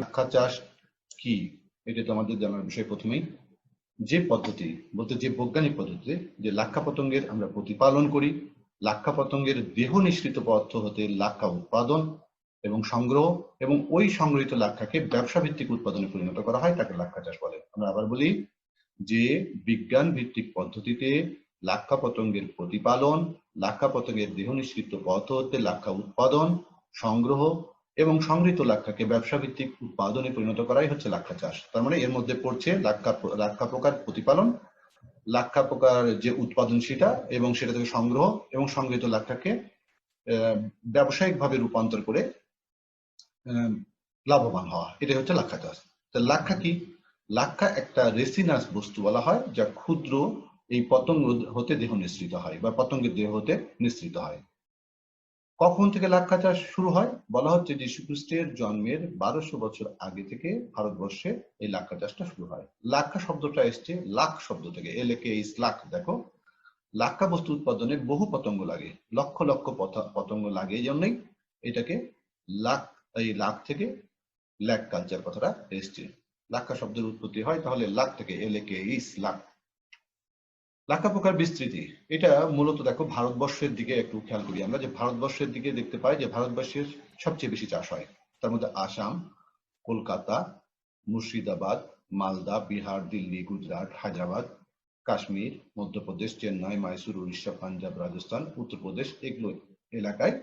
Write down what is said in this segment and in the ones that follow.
লাক্ষা চাষ কি, এটা তো আমাদের জানার বিষয়। প্রথমেই যে পদ্ধতি বলতে, যে বৈজ্ঞানিক পদ্ধতিতে যে লাক্ষা পতঙ্গের আমরা প্রতিপালন করি, লাক্ষা পতঙ্গের দেহ নিঃসৃত পদার্থ হতে লাক্ষা উৎপাদন এবং সংগ্রহ, এবং ওই সংগৃহীত লাক্ষাকে ব্যবসা ভিত্তিক উৎপাদনে পরিণত করা হয়, তাকে লাক্ষা চাষ বলে। আমরা আবার বলি যে বিজ্ঞান ভিত্তিক পদ্ধতিতে লাক্ষা পতঙ্গের প্রতিপালন, লাক্ষা পতঙ্গের দেহ নিঃসৃত পদার্থ হতে লাক্ষা উৎপাদন, সংগ্রহ এবং সংগৃহীত লাক্ষাকে ব্যবসা ভিত্তিক উৎপাদনে পরিণত করাই হচ্ছে লাক্ষা চাষ। তার মানে এর মধ্যে পড়ছে লাক্ষা পোকার প্রতিপালন, লাক্ষা পোকার যে উৎপাদন সেটা, এবং সেটা থেকে সংগ্রহ এবং সংগৃহীত লাক্ষাকে ব্যবসায়িক ভাবে রূপান্তর করে লাভবান হওয়া, এটাই হচ্ছে লাক্ষা চাষ। তো লাক্ষা কি? লাক্ষা একটা রেসিনাস বস্তু বলা হয়, যা ক্ষুদ্র এই পতঙ্গ হতে দেহ নিঃসৃত হয় বা পতঙ্গের দেহ হতে নিঃসৃত হয়। কখন থেকে লাক্ষা চাষ শুরু হয়? বলা হচ্ছে যীশু খ্রিস্টের জন্মের 1200 বছর আগে থেকে ভারতবর্ষে এই লাক্ষা চাষটা শুরু হয়। লাক্ষা শব্দটা এসছে লাখ শব্দ থেকে, LAKH লাখ। দেখো, লাক্ষা বস্তু উৎপাদনে বহু পতঙ্গ লাগে, লক্ষ লক্ষ পতঙ্গ লাগে, এই জন্যই এটাকে লাখ, এই লাখ থেকে ল্যাক কালচার কথাটা এসছে। লাক্ষা শব্দের উৎপত্তি হয় তাহলে লাখ থেকে, LAKH লাখ। লাক্ষা পোকার বিস্তৃতি, এটা মূলত দেখো ভারতবর্ষের দিকে একটু খেয়াল করি আমরা, যে ভারতবর্ষের দিকে দেখতে পাই যে ভারতবর্ষের সবচেয়ে বেশি চাষ হয়। তার মধ্যে আসাম, কলকাতা, মুর্শিদাবাদ, মালদা, বিহার, দিল্লি, গুজরাট, হায়দ্রাবাদ, কাশ্মীর, মধ্যপ্রদেশ, চেন্নাই, মাইসুর, উড়িষ্যা, পাঞ্জাব, রাজস্থান, উত্তরপ্রদেশ, এগুলো এলাকায়,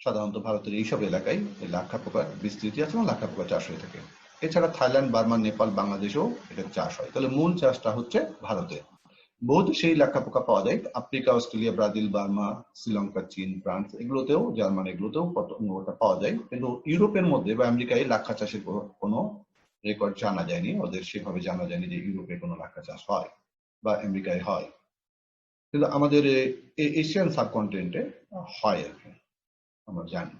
সাধারণত ভারতের এইসব এলাকায় লাক্ষা পোকার বিস্তৃতি আছে এবং লাক্ষা পোকা চাষ হয়ে থাকে। এছাড়া থাইল্যান্ড, বার্মা, নেপাল, বাংলাদেশেও এটা চাষ হয়। তাহলে মূল চাষটা হচ্ছে ভারতে। বহুত সেই লাক্ষা পোকা পাওয়া যায় Africa, Australia, Brazil, Burma, Sri Lanka, চীন, ফ্রান্স, এগুলোতেও, জার্মানি, এগুলোতেও পতঙ্গটা পাওয়া যায়। কিন্তু ইউরোপের মধ্যে বা আমেরিকায় লাক্ষা চাষের কোনো রেকর্ড জানা যায়নি, ওদের সেভাবে জানা যায়নি যে ইউরোপে কোনো লাক্ষা চাষ হয় বা আমেরিকায় হয়। কিন্তু আমাদের এশিয়ান সাবকন্টিনেন্টে হয় আর কি, আমরা জানি।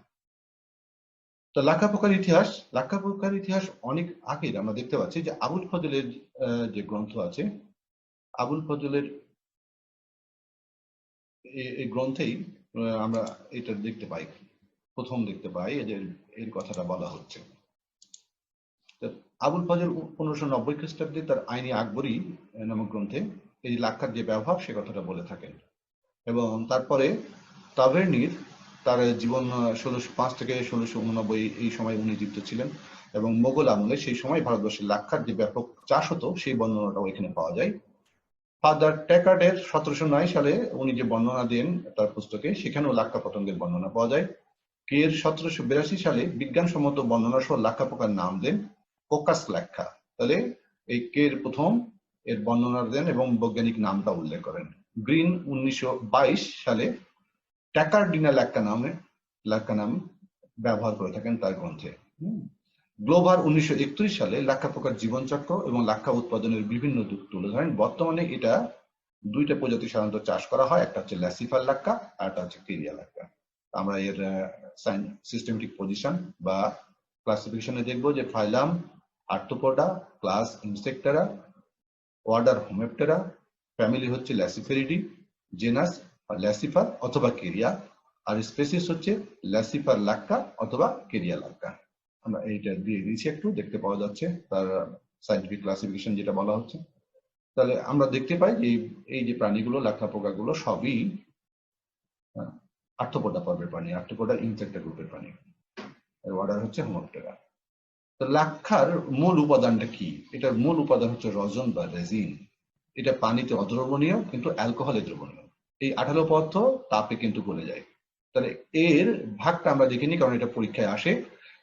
তো লাক্ষা পোকার ইতিহাস অনেক আগের। আমরা দেখতে পাচ্ছি যে আবুল ফজলের যে গ্রন্থ আছে, আবুল ফজলের এই গ্রন্থেই আমরা এটা দেখতে পাই, প্রথম দেখতে পাই এদের এর কথাটা বলা হচ্ছে। আবুল ফজল 1590 খ্রিস্টাব্দে তার আইনি আকবরী নামক গ্রন্থে এই লাক্ষার যে ব্যবহার সে কথাটা বলে থাকেন। এবং তারপরে তাভেরনির তার জীবন 1605 থেকে 1689 এই সময় উনি জীবিত ছিলেন, এবং মোগল আমলে সেই সময় ভারতবর্ষের লাক্ষার যে ব্যাপক চাষ হতো সেই বর্ণনাটাও এখানে পাওয়া যায়। ফাদার ট্যাকার্ডের 1709 সালে উনি যে বর্ণনা দেন তার পুস্তকে, সেখানেও লাক্ষা পতঙ্গের বর্ণনা পাওয়া যায়। কের 1782 সালে বিজ্ঞানসম্মত বর্ণনা সহ লাক্ষা পোকার নাম দেন কোকাস লাক্ষা। তাহলে এই কের প্রথম এর বর্ণনা দেন এবং বৈজ্ঞানিক নামটা উল্লেখ করেন। গ্রিন 1922 সালে ট্যাকার্ডিনা লাক্ষা নাম ব্যবহার করে থাকেন তার গ্রন্থে। গ্লোভার 1931 সালে লাক্ষা পোকার জীবনচক্র এবং লাক্ষা উৎপাদনের বিভিন্ন দিক তুলে ধরেন। বর্তমানে এটা দুইটা প্রজাতি সাধারণত চাষ করা হয়, একটা হচ্ছে ল্যাসিফার লাক্ষা আর একটা হচ্ছে কেরিয়া লাক্ষা। আমরা এর সিস্টেমেটিক পজিশন বা ক্লাসিফিকেশনে দেখবো যে ফাইলাম আর্থ্রোপোডা, ক্লাস ইনসেক্টেরা, অর্ডার হোমেপটেরা, ফ্যামিলি হচ্ছে ল্যাসিফেরিডি, জেনাস ল্যাসিফার অথবা কেরিয়া, আর স্পেসিস হচ্ছে ল্যাসিফার লাক্ষা অথবা কেরিয়া লাক্ষা। আমরা এইটা দিয়ে দিয়েছি, একটু দেখতে পাওয়া যাচ্ছে তার সাইন্টিফিক ক্লাসিফিকেশন যেটা বলা হচ্ছে। তাহলে আমরা দেখতে পাই যে এই যে প্রাণীগুলো, লাক্ষা পোকাগুলো সবই আর্থ্রোপোডা পর্বের প্রাণী, আর্থ্রোপোডা ইনসেক্টা গ্রুপের প্রাণী। এর অর্ডার হচ্ছে হোমোপ্টেরা। তো লাক্ষার মূল উপাদানটা কি? এটার মূল উপাদান হচ্ছে রজন বা রেজিন। এটা পানিতে অদ্রবণীয় কিন্তু অ্যালকোহলে দ্রবণীয়। এই আঠালো পদার্থ তাপে কিন্তু গলে যায়। তাহলে এর ভাগটা আমরা দেখিনি, কারণ এটা পরীক্ষায় আসে।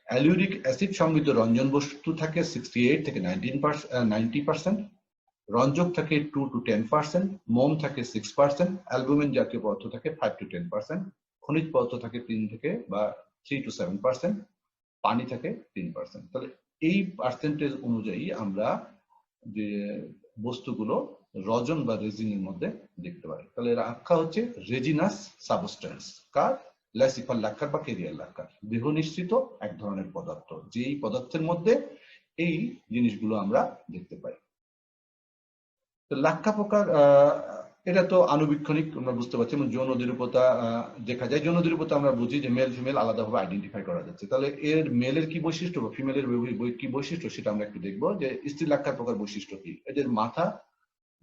অ্যালিউরিক অ্যাসিড সমৃদ্ধ রঞ্জন বস্তু থাকে 68 থেকে 90%, রঞ্জক থাকে 2 to 10%, মোম থাকে 6%, অ্যালবুমিন জাতীয় পদার্থ থাকে 5 to 10%, খনিজ পদার্থ থাকে 3 থেকে বা 3 to 7%, পানি থাকে 3%। তাহলে এই পার্সেন্টেজ অনুযায়ী আমরা যে বস্তুগুলো রজন বা রেজিনের মধ্যে দেখতে পাই। তাহলে লাক্ষা হচ্ছে রেজিনাস সাবস্টেন্স, কার? ল্যাসিফার লাক্ষার বা কেরিয়ার লাক্ষার দেহ নিঃসৃত এক ধরনের পদার্থ, যেই পদার্থের মধ্যে এই জিনিসগুলো আমরা দেখতে পাই। তো লাক্ষা পোকার এটা তো আনুবীক্ষণিক, আমরা বুঝতে পারছি, এবং যৌন দৃঢ়তা দেখা যায়। যৌন দৃঢ়তা আমরা বুঝি যে মেল ফিমেল আলাদাভাবে আইডেন্টিফাই করা যাচ্ছে। তাহলে এর মেলের কি বৈশিষ্ট্য বা ফিমেলের কি বৈশিষ্ট্য সেটা আমরা একটু দেখবো, যে স্ত্রী লাক্ষার প্রকার বৈশিষ্ট্য কি। এদের মাথা,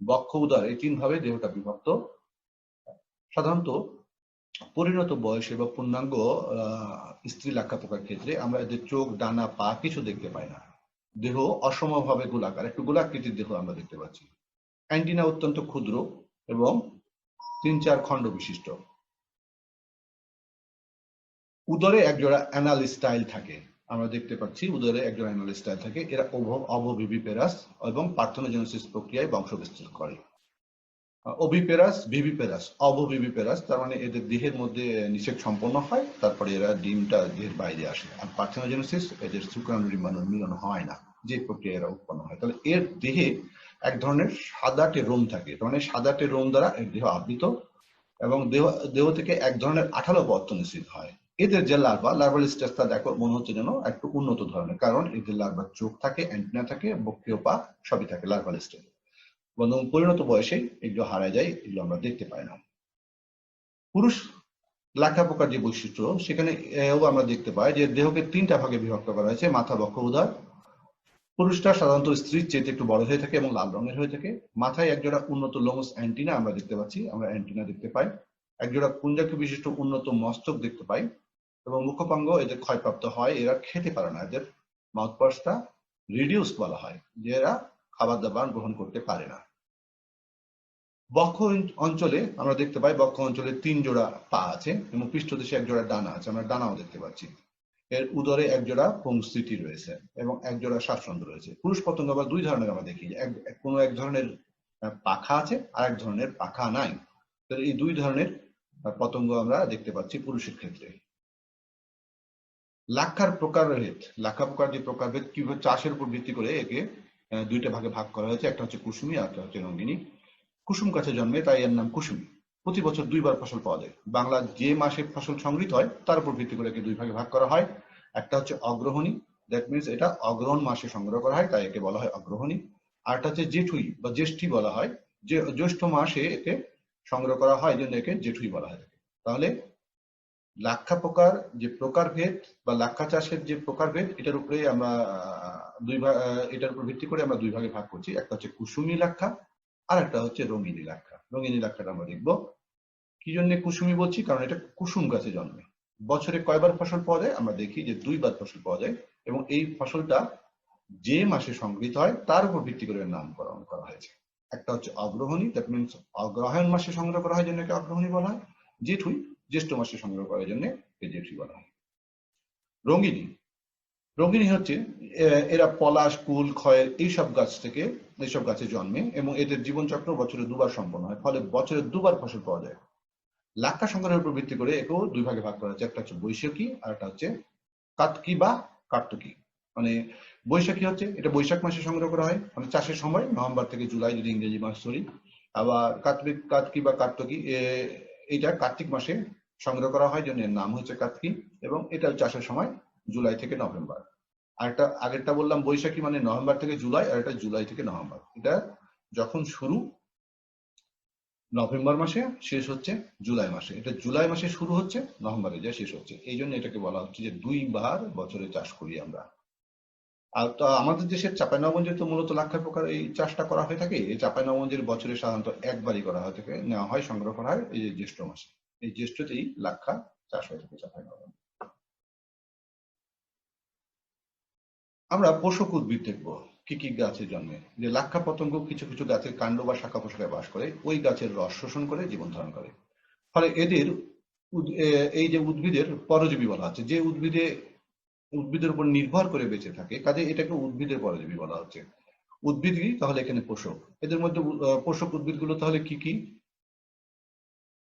বক্ষ, উদর এই 3 ভাবে দেহটা বিভক্ত। সাধারণত পরিণত বয়সে বা পূর্ণাঙ্গ স্ত্রী লাক্ষা পোকার ক্ষেত্রে আমরা এদের চোখ, ডানা, পা কিছু দেখতে পাই না। দেহ অসমভাবে গোলাকার, একটু গোলাকৃতির দেহ আমরা দেখতে পাচ্ছি। অ্যান্টিনা অত্যন্ত ক্ষুদ্র এবং 3-4 খণ্ড বিশিষ্ট। উদরে একজোড়া অ্যানাল স্টাইল থাকে, আমরা দেখতে পাচ্ছি উদরে একজোড়া অ্যানাল স্টাইল থাকে। এরা অবভিভিপেরাস এবং পার্থেনোজেনেসিস প্রক্রিয়ায় বংশবিস্তার করে। ওভিপেরাস, ভিভিপেরাস, অবভিভিপেরাস, তার মানে এদের দেহের মধ্যে নিষেক সম্পন্ন হয়, তারপরে এরা ডিমটা দেহের বাইরে আসে। আর পার্থেনোজেনেসিস, এদের শুক্রাণু ডিম্বাণুর মিলন হয় না, যে প্রক্রিয়া এরা উৎপন্ন হয়। তাহলে এর দেহে এক ধরনের সাদাটে রোম থাকে, মানে সাদাটে রোম দ্বারা এর দেহ আবৃত, এবং দেহ থেকে এক ধরনের আঠালো পদার্থ নিঃসৃত হয়। এদের যে লার্ভাল স্টেজটা দেখো মনে হচ্ছে যেন একটু উন্নত ধরনের, কারণ এদের লার্ভার চোখ থাকে, অ্যান্টেনা থাকে, বক্ষীয় পা সবই থাকে লার্ভাল স্টেজ। এবং পরিণত বয়সে এগুলো হারায় যায়, এগুলো আমরা দেখতে পাই না। পুরুষ লাক্ষা পোকার যে বৈশিষ্ট্য, সেখানে আমরা দেখতে পাই যে দেহকে 3টা ভাগে বিভক্ত করা হয়েছে, মাথা, বক্ষ, উদর। পুরুষটা সাধারণত স্ত্রীর চেয়ে একটু বড় হয়ে থাকে এবং লাল রঙের হয়ে থাকে। মাথায় একজোড়া উন্নত লোমস অ্যান্টিনা আমরা দেখতে পাচ্ছি, আমরা অ্যান্টিনা দেখতে পাই। একজোড়া পুঞ্জাক্ষ বিশিষ্ট উন্নত মস্তক দেখতে পাই, এবং মুখপাঙ্গ এদের ক্ষয়প্রাপ্ত হয়, এরা খেতে পারে না, এদের মাউথপার্সটা রিডিউস বলা হয়, যে এরা খাবার দাবার গ্রহণ করতে পারে না। বক্ষ অঞ্চলে আমরা দেখতে পাই, বক্ষ অঞ্চলে 3 জোড়া পা আছে এবং পৃষ্ঠদেশে এক জোড়া ডানা আছে, আমরা ডানাও দেখতে পাচ্ছি। এর উদরে এক জোড়া পুংস্থিতি রয়েছে এবং এক জোড়া শ্বাসরন্ধ্র রয়েছে। পুরুষ পতঙ্গ আবার 2 ধরনের আমরা দেখি, কোনো এক ধরনের পাখা আছে আর এক ধরনের পাখা নাই। তো এই 2 ধরনের পতঙ্গ আমরা দেখতে পাচ্ছি পুরুষের ক্ষেত্রে। লাক্ষার প্রকারভেদ, লাক্ষা পোকার যে প্রকারভেদ, কিভাবে চাষের উপর ভিত্তি করে একে 2টা ভাগে ভাগ করা হয়েছে, একটা হচ্ছে কুসুমী আর একটা হচ্ছে রঙ্গিনী। কুসুম গাছে জন্মে, তাই এর নাম কুসুমী। প্রতি বছর 2 বার ফসল পাওয়া যায়। বাংলা যে মাসে ফসল সংগৃহীত হয় তার উপর ভিত্তি করে একে 2 ভাগে ভাগ করা হয়। একটা হচ্ছে অগ্রহণী, দ্যাট মিনস এটা অগ্রহণ মাসে সংগ্রহ করা হয়, তাই একে বলা হয় অগ্রহণী। আর একটা হচ্ছে জেঠুই বা জ্যেষ্ঠী বলা হয়, যে জ্যৈষ্ঠ মাসে একে সংগ্রহ করা হয়, এই জন্য একে জেঠুই বলা হয়। তাহলে লাক্ষা পোকার যে প্রকারভেদ বা লাক্ষা চাষের যে প্রকারভেদ, এটার উপরে আমরা এটার উপর ভিত্তি করে আমরা 2 ভাগে ভাগ করছি। একটা হচ্ছে কুসুমী লাক্ষা আর একটা হচ্ছে রঙিনী লাক্ষা। রঙিনী লাক্ষাটা আমরা দেখবো। কি জন্য কুসুমী বলছি, কারণ এটা কুসুম গাছে জন্মে। বছরে কয়বার ফসল পাওয়া যায়, আমরা দেখি যে 2 বার ফসল পাওয়া যায়, এবং এই ফসলটা যে মাসে সংগৃহীত হয় তার উপর ভিত্তি করে নামকরণ করা হয়েছে। একটা হচ্ছে অগ্রহণী, দ্যাট মিনস অগ্রহায়ণ মাসে সংগ্রহ করা হয় জন্য একে অগ্রহণী বলা হয়। জেঠুই জ্যৈষ্ঠ মাসে সংগ্রহ করার জন্য একে জেঠুই বলা হয়। রঙিনী, রঙিনী হচ্ছে এরা পলাশ, কুল, খয়ের এইসব গাছ থেকে, এইসব গাছে জন্মে, এবং এদের জীবনচক্র বছরে 2 বার সম্পন্ন হয়, ফলে বছরে 2 বার ফসল পাওয়া যায়। লাক্ষা সংগ্রহের উপর ভিত্তি করে একেও 2 ভাগে ভাগ করা হচ্ছে, একটা হচ্ছে বৈশাখী আর একটা হচ্ছে কাতকি বা কার্তকী। মানে বৈশাখী হচ্ছে এটা বৈশাখ মাসে সংগ্রহ করা হয়, মানে চাষের সময় নভেম্বর থেকে জুলাই, যদি ইংরেজি মাস ধরি। আবার কাতকি বা কার্তকী, এটা কার্তিক মাসে সংগ্রহ করা হয়, জন্য এর নাম হচ্ছে কাতকি, এবং এটা চাষের সময় জুলাই থেকে নভেম্বর। আর একটা আগেরটা বললাম বৈশাখী, মানে নভেম্বর থেকে জুলাই, আর এটা জুলাই থেকে নভেম্বর। এটা যখন শুরু নভেম্বর মাসে, শেষ হচ্ছে জুলাই মাসে। এটা জুলাই মাসে শুরু হচ্ছে, নভেম্বরে যা শেষ হচ্ছে, এই জন্য এটাকে বলা হচ্ছে যে 2 বার বছরে চাষ করি আমরা। আর তো আমাদের দেশের চাঁপাইনবাবগঞ্জে তো মূলত লাক্ষা পোকার এই চাষটা করা হয়ে থাকে। এই চাঁপাইনবাবগঞ্জের বছরে সাধারণত একবারই করা হয়ে থাকে, নেওয়া হয়, সংগ্রহ করা হয় এই যে জ্যৈষ্ঠ মাসে। এই জ্যৈষ্ঠতেই লাক্ষা চাষ হয়ে থাকে চাঁপাইনবাবগঞ্জ। আমরা পোষক উদ্ভিদ দেখবো কি কি গাছে জন্মে। যে লাক্ষা পতঙ্গ কিছু কিছু গাছের কাণ্ড বা শাখা পোশাকে বাস করে, ওই গাছের রস শোষণ করে জীবন ধারণ করে। ফলে এদের এই যে উদ্ভিদের পরজীবী বলা হচ্ছে, যে উদ্ভিদের উপর নির্ভর করে বেঁচে থাকে, কাজে এটাকে উদ্ভিদের পরজীবী বলা হচ্ছে। উদ্ভিদই তাহলে এখানে পোষক। এদের মধ্যে পোষক উদ্ভিদগুলো তাহলে কি কি?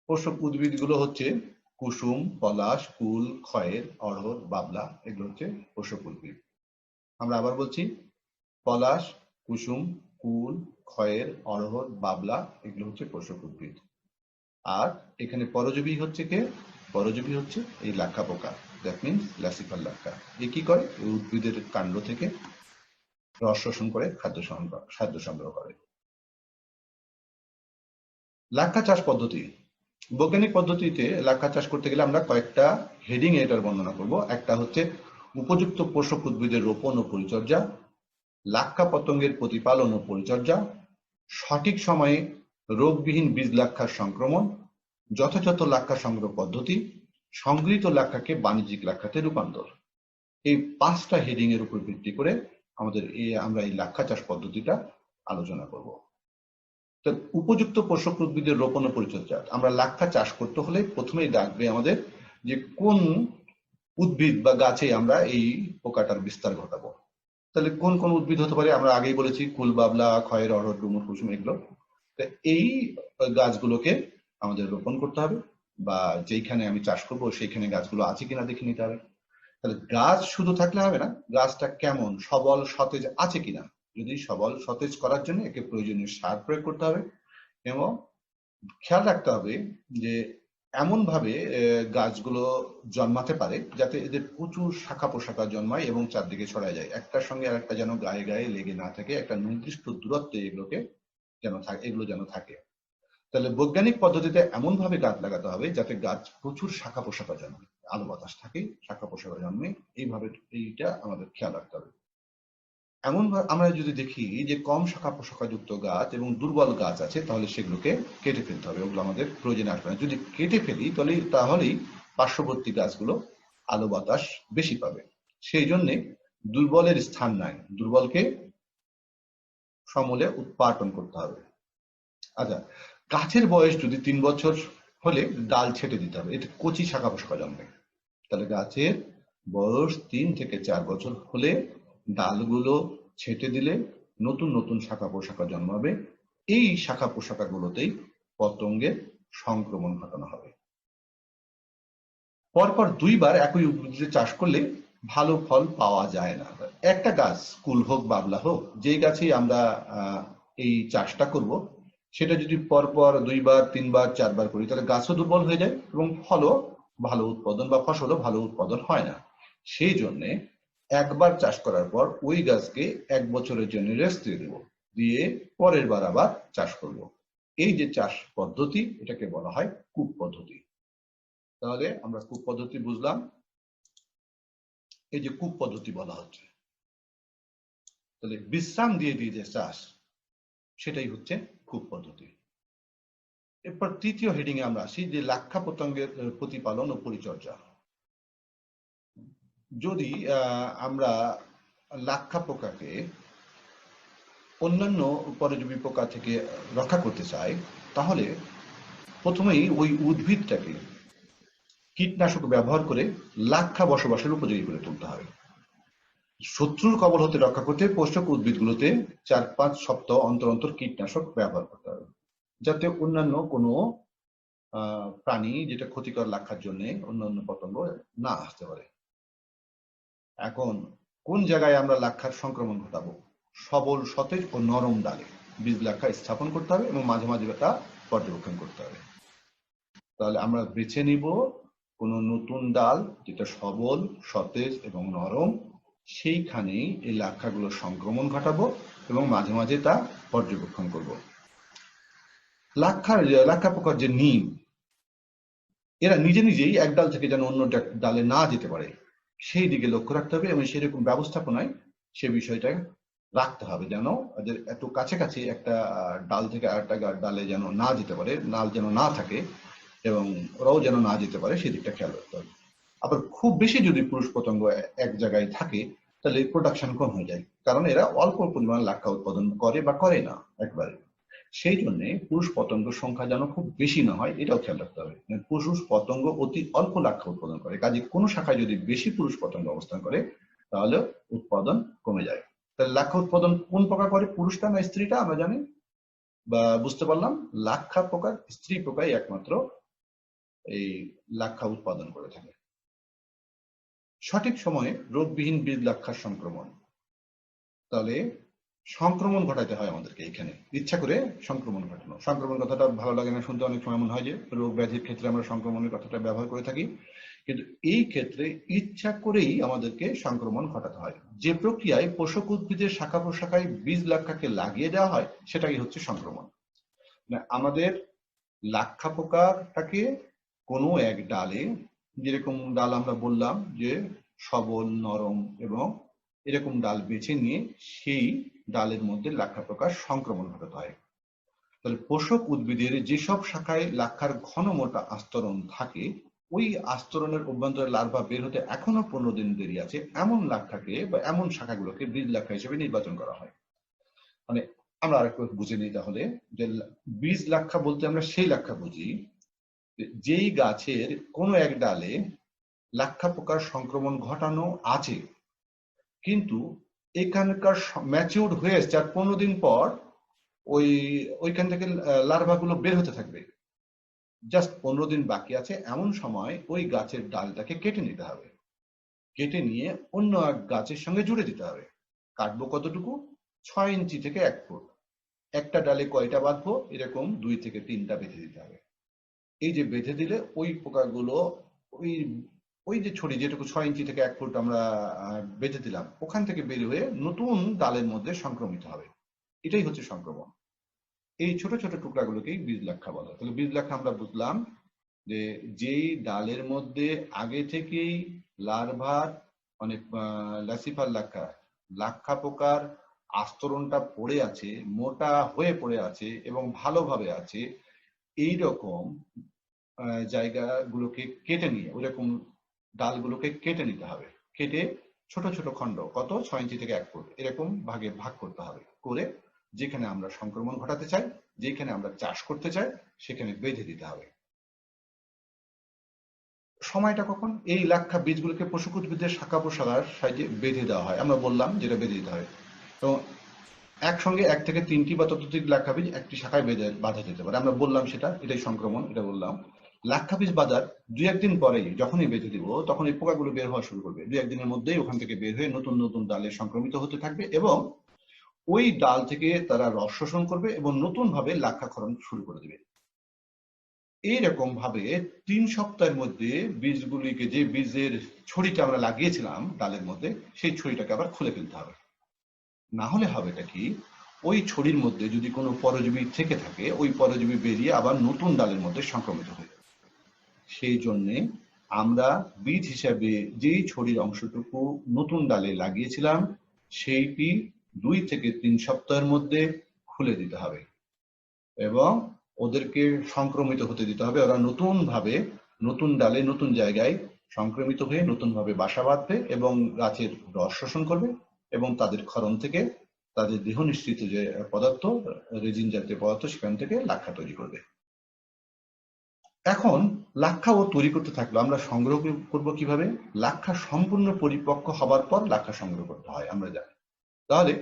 পোষক উদ্ভিদগুলো হচ্ছে কুসুম, পলাশ, কুল, খয়ের, অড়হর, বাবলা, এগুলো হচ্ছে পোষক উদ্ভিদ। আমরা আবার বলছি, পলাশ, কুসুম, কুল, খয়ের, অড়হর, বাবলা, এগুলো হচ্ছে পোষক উদ্ভিদ। আর এখানে পরজীবী হচ্ছে কে? পরজীবী হচ্ছে এই লাক্ষা পোকা, দ্যাট মিনস ল্যাসিফার লাক্ষা। এ কি করে? এই উদ্ভিদের কাণ্ড থেকে রস শোষণ করে খাদ্য সংগ্রহ করে। লাক্ষা চাষ পদ্ধতি। বৈজ্ঞানিক পদ্ধতিতে লাক্ষা চাষ করতে গেলে আমরা কয়েকটা হেডিং এটার বর্ণনা করব। একটা হচ্ছে উপযুক্ত পোষক উদ্ভিদের রোপণ ও পরিচর্যা, লাক্ষা পতঙ্গের প্রতিপালন ও পরিচর্যা, সঠিক সময়ে রোগবিহীন বীজ লাক্ষার সংক্রমণ, যথাযথ লাক্ষা সংগ্রহ পদ্ধতি, সংগৃহীত লাক্ষাকে বাণিজ্যিক লাক্ষাতে রূপান্তর। এই 5টা হেডিং এর উপর ভিত্তি করে আমরা এই লাক্ষা চাষ পদ্ধতিটা আলোচনা করব। তো উপযুক্ত পোষক উদ্ভিদের রোপণ ও পরিচর্যা। আমরা লাক্ষা চাষ করতে হলে প্রথমেই ডাকবে আমাদের যে কোন উদ্ভিদ বা গাছে আমরা এই পোকাটার বিস্তার ঘটাবো। তাহলে কোন কোন উদ্ভিদ হতে পারে? আমরা আগেই বলেছি কুল, বাবলা, খয়ের, অড়হর, ডুমুর, কুসুম, এগুলো। এই গাছগুলোকে আমাদের রোপণ করতে হবে, বা যেখানে আমি চাষ করব সেইখানে গাছগুলো আছে কিনা দেখে নিতে হবে। তাহলে গাছ শুধু থাকলে হবে না, গাছটা কেমন সবল সতেজ আছে কিনা। যদি সবল সতেজ করার জন্য একে প্রয়োজনীয় সার প্রয়োগ করতে হবে, এবং খেয়াল রাখতে হবে যে এমন ভাবে গাছগুলো জন্মাতে পারে যাতে এদের প্রচুর শাখা পোশাখা জন্মায় এবং চারদিকে ছড়ায় যায়, একটার সঙ্গে আরেকটা যেন গায়ে গায়ে লেগে না থাকে, একটা নির্দিষ্ট দূরত্বে এগুলো যেন থাকে। তাহলে বৈজ্ঞানিক পদ্ধতিতে এমন ভাবে গাছ লাগাতে হবে যাতে গাছ প্রচুর শাখা পোশাখা জন্মে, আলো বাতাস থাকে, শাখা পোশাখা জন্মে, এইভাবে এইটা আমাদের খেয়াল রাখতে হবে। এমন আমরা যদি দেখি যে কম শাখা পোশাখা যুক্ত গাছ এবং দুর্বল গাছ আছে, তাহলে সেগুলোকে কেটে ফেলতে হবে, ওগুলো আমাদের প্রয়োজনে আসবে না। যদি কেটে ফেলি তাহলেই পার্শ্ববর্তী গাছগুলো আলো বাতাস বেশি পাবে। সেই জন্যে দুর্বলের স্থান নাই, দুর্বলকে সমূলে উৎপাটন করতে হবে। আচ্ছা, গাছের বয়স যদি 3 বছর হলে ডাল ছেটে দিতে হবে, এতে কচি শাখা পোশাখা জন্মে। তাহলে গাছের বয়স 3 থেকে 4 বছর হলে ডালগুলো ছেটে দিলে নতুন নতুন শাখা পোশাখা জন্মাবে। এই শাখা পোশাখা গুলোতেই পতঙ্গের সংক্রমণ ঘটানো হবে। পরপর 2 বার একই উদ্ভিদে চাষ করলে ভালো ফল পাওয়া যায় না। একটা গাছ, কুল হোক বাবলা হোক, যেই গাছেই আমরা এই চাষটা করব, সেটা যদি পরপর 2 বার 3 বার 4 বার করি, তাহলে গাছও দুর্বল হয়ে যায় এবং ফলও ভালো উৎপাদন বা ফসলও ভালো উৎপাদন হয় না। সেই জন্য একবার চাষ করার পর ওই গাছকে 1 বছরের জন্য রেস্ট দিয়ে দেবো, দিয়ে পরের বার আবার চাষ করব। এই যে চাষ পদ্ধতি, এটাকে বলা হয় কূপ পদ্ধতি। তাহলে আমরা কূপ পদ্ধতি বুঝলাম। এই যে কূপ পদ্ধতি বলা হচ্ছে, তাহলে বিশ্রাম দিয়ে দিয়ে যে চাষ, সেটাই হচ্ছে কূপ পদ্ধতি। এরপর তৃতীয় হেডিং এ আমরা আসি যে লাক্ষা পতঙ্গের প্রতিপালন ও পরিচর্যা। যদি আমরা লাক্ষা পোকাকে অন্যান্য পরজীবী পোকা থেকে রক্ষা করতে চাই, তাহলে প্রথমেই ওই উদ্ভিদটাকে কীটনাশক ব্যবহার করে লাক্ষা বসবাসের উপযোগী করে তুলতে হবে। শত্রুর কবল হতে রক্ষা করতে পোষক উদ্ভিদগুলোতে 4-5 সপ্তাহ অন্তর অন্তর কীটনাশক ব্যবহার করতে হবে, যাতে অন্যান্য কোনো প্রাণী যেটা ক্ষতিকর লাক্ষার জন্য অন্যান্য পতঙ্গ না আসতে পারে। এখন কোন জায়গায় আমরা লাক্ষার সংক্রমণ ঘটাবো? সবল সতেজ ও নরম ডালে বীজ লাক্ষা স্থাপন করতে হবে এবং মাঝে মাঝে তা পর্যবেক্ষণ করতে হবে। তাহলে আমরা বেছে নিব কোন নতুন ডাল যেটা সবল সতেজ এবং নরম, সেইখানেই এই লাক্ষাগুলোর সংক্রমণ ঘটাবো এবং মাঝে মাঝে তা পর্যবেক্ষণ করব। লাক্ষা পোকার যে নিম, এরা নিজে নিজেই এক ডাল থেকে যেন অন্য ডালে না যেতে পারে, সেই দিকে লক্ষ্য রাখতে হবে এবং সেরকম ব্যবস্থাপনায় সে বিষয়টা রাখতে হবে, যেন এদের এত কাছাকাছি একটা ডাল থেকে আরেকটা ডালে যেন না যেতে পারে, নাল যেন না থাকে এবং ওরাও যেন না যেতে পারে, সেদিকটা খেয়াল রাখতে হবে। আবার খুব বেশি যদি পুরুষ পতঙ্গ এক জায়গায় থাকে, তাহলে প্রোডাকশন কম হয়ে যায়, কারণ এরা অল্প পরিমাণ লাক্ষা উৎপাদন করে বা করে না একবারে। সেই জন্য পুরুষ পতঙ্গ সংখ্যা যেন খুব বেশি না হয়, এটাও খেয়াল রাখতে হবে। পুরুষ পতঙ্গ অতি অল্প লাক্ষা উৎপাদন করে, কাজে কোনো শাখায় যদি বেশি পুরুষ পতঙ্গ অবস্থান করে, তাহলে উৎপাদন কমে যায়। তাহলে লাক্ষা উৎপাদন কোন পোকা করে, পুরুষটা না স্ত্রীটা? আমরা জানি বা বুঝতে পারলাম, লাক্ষা পোকার স্ত্রী পোকাই একমাত্র এই লাক্ষা উৎপাদন করে থাকে। সঠিক সময়ে রোগবিহীন বীজ লাক্ষার সংক্রমণ। তাহলে সংক্রমণ ঘটাতে হয় আমাদেরকে, এখানে ইচ্ছা করে সংক্রমণ ঘটানো। সংক্রমণ কথাটা ভালো লাগে না শুনতে, অনেক সময় মনে হয় যে রোগ ব্যাধির ক্ষেত্রে আমরা সংক্রমণের কথাটা ব্যবহার করে থাকি, কিন্তু এই ক্ষেত্রে ইচ্ছা করেই আমাদেরকে সংক্রমণ ঘটাতে হয়। যে প্রক্রিয়ায় পোষক উদ্ভিদের শাখা প্রশাখায় বীজ লাক্ষাকে লাগিয়ে দেওয়া হয়, সেটাই হচ্ছে সংক্রমণ। আমাদের লাক্ষা পোকাটাকে কোনো এক ডালে, যেরকম ডাল আমরা বললাম যে সবল, নরম এবং এরকম ডাল বেছে নিয়ে সেই ডালের মধ্যে লাক্ষা পোকার সংক্রমণ ঘটাতে হয়। তাহলে পোষক উদ্ভিদের যেসব শাখায় লাক্ষার ঘন মোটা আস্তরণ থাকে, ওই আস্তরণের অভ্যন্তরে লার্ভা বের হতে এখনো 15 দিন দেরি আছে, এমন লাক্ষাকে বা এমন শাখাগুলোকে বীজ লাক্ষা হিসেবে নির্বাচন করা হয়। মানে আমরা আরেকটু বুঝে নিই তাহলে, যে বীজ লাক্ষা বলতে আমরা সেই লাক্ষা বুঝি যেই গাছের কোনো এক ডালে লাক্ষা পোকার সংক্রমণ ঘটানো আছে, কিন্তু এখানকার ম্যাচিউর হয়ে এসছে আর 15 দিন পর ওইখান থেকে লার্ভা গুলো বের হতে থাকবে, জাস্ট 15 দিন বাকি আছে, এমন সময় ওই গাছের ডালটাকে কেটে নিতে হবে। কেটে নিয়ে অন্য এক গাছের সঙ্গে জুড়ে দিতে হবে। কাটবো কতটুকু? 6 ইঞ্চি থেকে 1 ফুট। একটা ডালে কয়টা বাঁধবো? এরকম 2 থেকে 3টা বেঁধে দিতে হবে। এই যে বেঁধে দিলে ওই পোকাগুলো ওই ওই যে ছড়ি যেটুকু 6 ইঞ্চি থেকে 1 ফুট আমরা বেঁধে দিলাম, ওখান থেকে বের হয়ে নতুন ডালের মধ্যে সংক্রমিত হবে। এটাই হচ্ছে সংক্রমণ। এই ছোট ছোট টুকরাগুলোকেই বীজ লাক্ষা বলে। তাহলে বীজ লাক্ষা আমরা বুঝলাম যে যেই ডালের মধ্যে আগে থেকেই লার্ভার মানে ল্যাসিফার লাক্ষা, লাক্ষা পোকার আস্তরণটা পড়ে আছে, মোটা হয়ে পড়ে আছে এবং ভালোভাবে আছে, এই রকম জায়গাগুলোকে কেটে নিয়ে ওইরকম ডালগুলোকে কেটে নিতে হবে। কেটে ছোট ছোট খণ্ড, কত? 6 ইঞ্চি থেকে 1 ফুট এরকম ভাগে ভাগ করতে হবে। করে যেখানে আমরা সংক্রমণ ঘটাতে চাই, যেখানে আমরা চাষ করতে চাই, সেখানে বেঁধে দিতে হবে। সময়টা কখন? এই লাক্ষা বীজগুলোকে পোষক উদ্ভিদের শাখা প্রশাখার সাহায্যে বেঁধে দেওয়া হয়। আমরা বললাম যেটা বেঁধে দিতে হয়। তো একসঙ্গে 1 থেকে 3টি বা ততোধিক লাক্ষা বীজ একটি শাখায় বাঁধা যেতে পারে। আমরা বললাম সেটা, এটাই সংক্রমণ, এটা বললাম। লাক্ষা বীজ বাঁধার 2-1 দিন পরেই যখনই বেঁধে দিব, তখন এই পোকাগুলো বের হওয়া শুরু করবে। 2-1 দিনের মধ্যেই ওখান থেকে বের হয়ে নতুন নতুন ডালে সংক্রমিত হতে থাকবে এবং ওই ডাল থেকে তারা রস শোষণ করবে এবং নতুন ভাবে লাক্ষাক্ষরণ শুরু করে দেবে। এইরকম ভাবে 3 সপ্তাহের মধ্যে বীজগুলিকে, যে বীজের ছড়িটা আমরা লাগিয়েছিলাম ডালের মধ্যে, সেই ছড়িটাকে আবার খুলে ফেলতে হবে। না হলে হবেটা কি, ওই ছড়ির মধ্যে যদি কোনো পরজীবী থেকে থাকে, ওই পরজীবী বেরিয়ে আবার নতুন ডালের মধ্যে সংক্রমিত হয়ে যাবে। সেই জন্যে আমরা বীজ হিসাবে যেই ছড়ির অংশটুকু নতুন ডালে লাগিয়েছিলাম, সেইটি 2 থেকে 3 সপ্তাহের মধ্যে খুলে দিতে হবে এবং ওদেরকে সংক্রমিত হতে দিতে হবে। ওরা নতুন ভাবে নতুন ডালে নতুন জায়গায় সংক্রমিত হয়ে নতুন ভাবে বাসা বাঁধবে এবং গাছের রস শোষণ করবে এবং তাদের ক্ষরণ থেকে তাদের দেহ নিঃসৃত যে পদার্থ, রেজিন জাতীয় পদার্থ, সেখান থেকে লাক্ষা তৈরি করবে। এখন লাক্ষা ও তৈরি করতে থাকলো, আমরা সংগ্রহ করব কিভাবে? লাক্ষা সম্পূর্ণ পরিপক্ক হবার পর লাক্ষা সংগ্রহ করতে হয়, আমরা জানি। তাহলে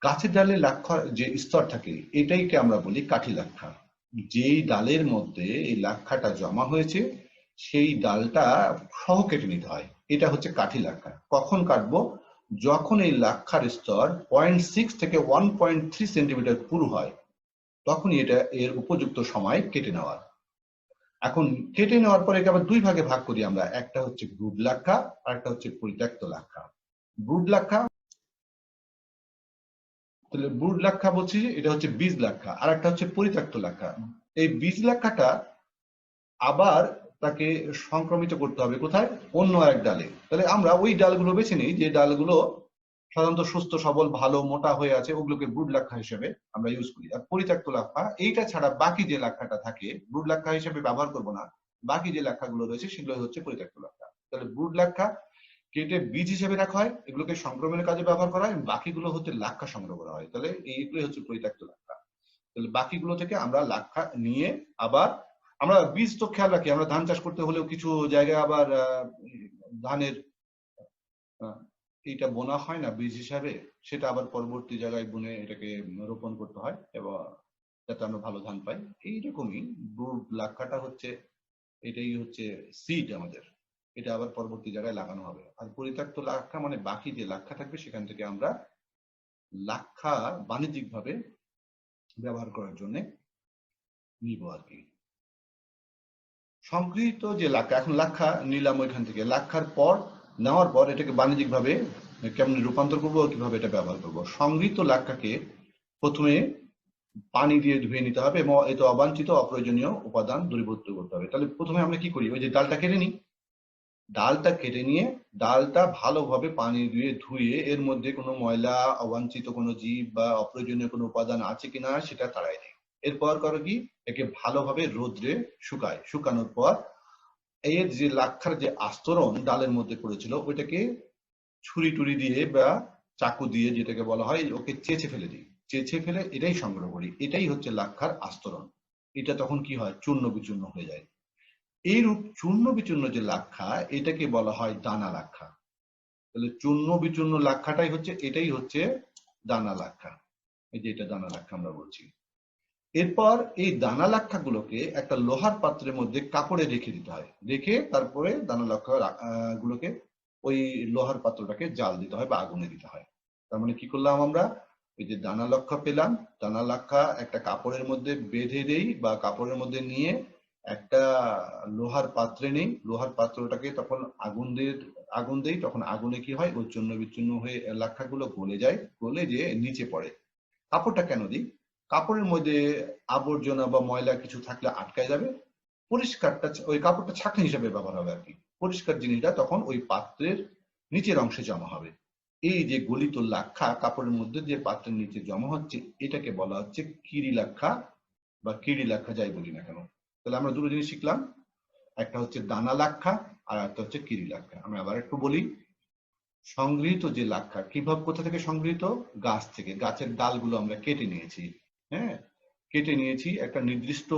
গাছের ডালে লাক্ষার যে স্তর থাকে, এটাইকে আমরা বলি কাঠি লাক্ষা। যেই ডালের মধ্যে এই লাক্ষাটা জমা হয়েছে, সেই ডালটা সহ কেটে নিতে হয়। এটা হচ্ছে কাঠি লাক্ষা। কখন কাটবো? যখন এই লাক্ষার স্তর 0.6 থেকে 1.3 সেন্টিমিটার পুরু হয়, তখনই এটা এর উপযুক্ত সময় কেটে নেওয়ার। এখন কেটে নেওয়ার পরে একে আবার 2 ভাগে ভাগ করি আমরা। একটা হচ্ছে ব্রুড লাক্ষা আর একটা হচ্ছে পরিত্যক্ত লাক্ষা। ব্রুড লাক্ষা, তাহলে ব্রুড লাক্ষা বলছি এটা হচ্ছে বীজ লাক্ষা, আর একটা হচ্ছে পরিত্যক্ত লাক্ষা। এই বীজ লাক্ষাটা আবার তাকে সংক্রমিত করতে হবে কোথায়? অন্য এক ডালে। তাহলে আমরা ওই ডালগুলো বেছে নিই যে ডালগুলো সাধারণত সুস্থ সবল ভালো মোটা হয়ে আছে, ওগুলোকে ব্রুড লাক্ষা হিসেবে আমরা ইউজ করি। আর পরিত্যক্ত লাক্ষা, এইটা ছাড়া বাকি যে লাক্ষাটা থাকে ব্রুড লাক্ষা হিসেবে ব্যবহার করব না, বাকি যে লাক্ষাগুলো রয়েছে সেগুলো হচ্ছে পরিত্যক্ত লাক্ষা। তাহলে ব্রুড লাক্ষা কেটে বীজ হিসেবে রাখা হয়, এগুলোকে সংক্রমণের কাজে ব্যবহার করা হয়, বাকিগুলো হচ্ছে লাক্ষা সংগ্রহ করা হয়। তাহলে এইগুলোই হচ্ছে পরিত্যক্ত লাক্ষা। তাহলে বাকিগুলো থেকে আমরা লাক্ষা নিয়ে আবার আমরা বীজ তো খেয়াল রাখি, আমরা ধান চাষ করতে হলেও কিছু জায়গায় আবার ধানের এইটা বোনা হয় না বীজ হিসাবে, সেটা আবার পরবর্তী জায়গায় বুনে এটাকে রোপণ করতে হয় এবং যাতে আমরা ভালো ধান পাই। এইরকমই ব্রুড লাক্ষাটা হচ্ছে, এটাই হচ্ছে সিড আমাদের, এটা আবার পরবর্তী জায়গায় লাগানো হবে। আর পরিত্যক্ত লাক্ষা মানে বাকি যে লাক্ষা থাকবে সেখান থেকে আমরা লাক্ষা বাণিজ্যিক ভাবে ব্যবহার করার জন্য নিব আর কি। সংগৃহীত যে লাক্ষা, এখন লাক্ষা নিলাম ওইখান থেকে, লাক্ষার পর নেওয়ার পর এটাকে বাণিজ্যিক ভাবে কেমন রূপান্তর করবো, কিভাবে এটা ব্যবহার করব। সংগৃহীত লাক্ষাকে প্রথমে পানি দিয়ে ধুয়ে নিতে হবে এবং এতে অবাঞ্ছিত অপ্রয়োজনীয় উপাদান দূরীভূত করতে হবে। তাহলে প্রথমে আমরা কি করি, ওই যে ডালটা কেটে নিই, ডালটা কেটে নিয়ে ডালটা ভালোভাবে পানি দিয়ে ধুয়ে এর মধ্যে কোনো ময়লা, অবাঞ্ছিত কোনো জীব বা অপ্রয়োজনীয় কোনো উপাদান আছে কিনা সেটা তাড়াই দিই। এরপর করো কি, একে ভালোভাবে রোদ্রে শুকায়, শুকানোর পর এর যে লাক্ষার যে আস্তরণ ডালের মধ্যে পড়েছিল ওইটাকে ছুরি টুরি দিয়ে বা চাকু দিয়ে, যেটাকে বলা হয়, ওকে চেঁচে ফেলে দিই। চেঁচে ফেলে এটাই সংগ্রহ করি, এটাই হচ্ছে লাক্ষার আস্তরণ। এটা তখন কি হয়, চূর্ণ বিচূর্ণ হয়ে যায়। এইরূপ চূর্ণ বিচূর্ণ যে লাক্ষা, এটাকে বলা হয় দানা লাক্ষা। তাহলে চূর্ণ বিচূর্ণ লাক্ষাটাই হচ্ছে, এটাই হচ্ছে দানা লাক্ষা। এই যে এটা দানা লাক্ষা আমরা বলছি। এরপর এই দানা লাক্ষা গুলোকে একটা লোহার পাত্রের মধ্যে কাপড়ে রেখে দিতে হয়, রেখে তারপরে দানা লাক্ষা গুলোকে ওই লোহার পাত্রটাকে জাল দিতে হয় বা আগুনে দিতে হয়। তার মানে কি করলাম আমরা, ওই যে দানা লাক্ষা পেলাম, দানা লাক্ষা একটা কাপড়ের মধ্যে বেঁধে দেই বা কাপড়ের মধ্যে নিয়ে একটা লোহার পাত্রে নেই, লোহার পাত্রটাকে তখন আগুন দেই, তখন আগুনে কি হয়, ওই চূর্ণ বিচূর্ণ হয়ে লাক্ষাগুলো গলে যায়, গলে যে নিচে পড়ে। কাপড়টা কেন দিই, কাপড়ের মধ্যে আবর্জনা বা ময়লা কিছু থাকলে আটকায় যাবে, পরিষ্কারটা ওই কাপড়টা ছাঁকনি হিসেবে ব্যবহার হবে আর কি, পরিষ্কার জিনিসটা তখন ওই পাত্রের নিচের অংশে জমা হবে। এই যে গলিত লাক্ষা কাপড়ের মধ্যে যে পাত্রের নিচে জমা হচ্ছে, এটাকে বলা হচ্ছে কিরি লাক্ষা বা কিড়ি লাক্ষা, যাই বলি না কেন। তাহলে আমরা দুটো জিনিস শিখলাম, একটা হচ্ছে দানা লাক্ষা আর একটা হচ্ছে কিরি লাক্ষা। আমি আবার একটু বলি, সংগৃহীত যে লাক্ষা কিভাবে, কোথা থেকে সংগৃহীত, গাছ থেকে, গাছের ডালগুলো আমরা কেটে নিয়েছি, হ্যাঁ, কেটে নিয়েছি একটা নির্দিষ্ট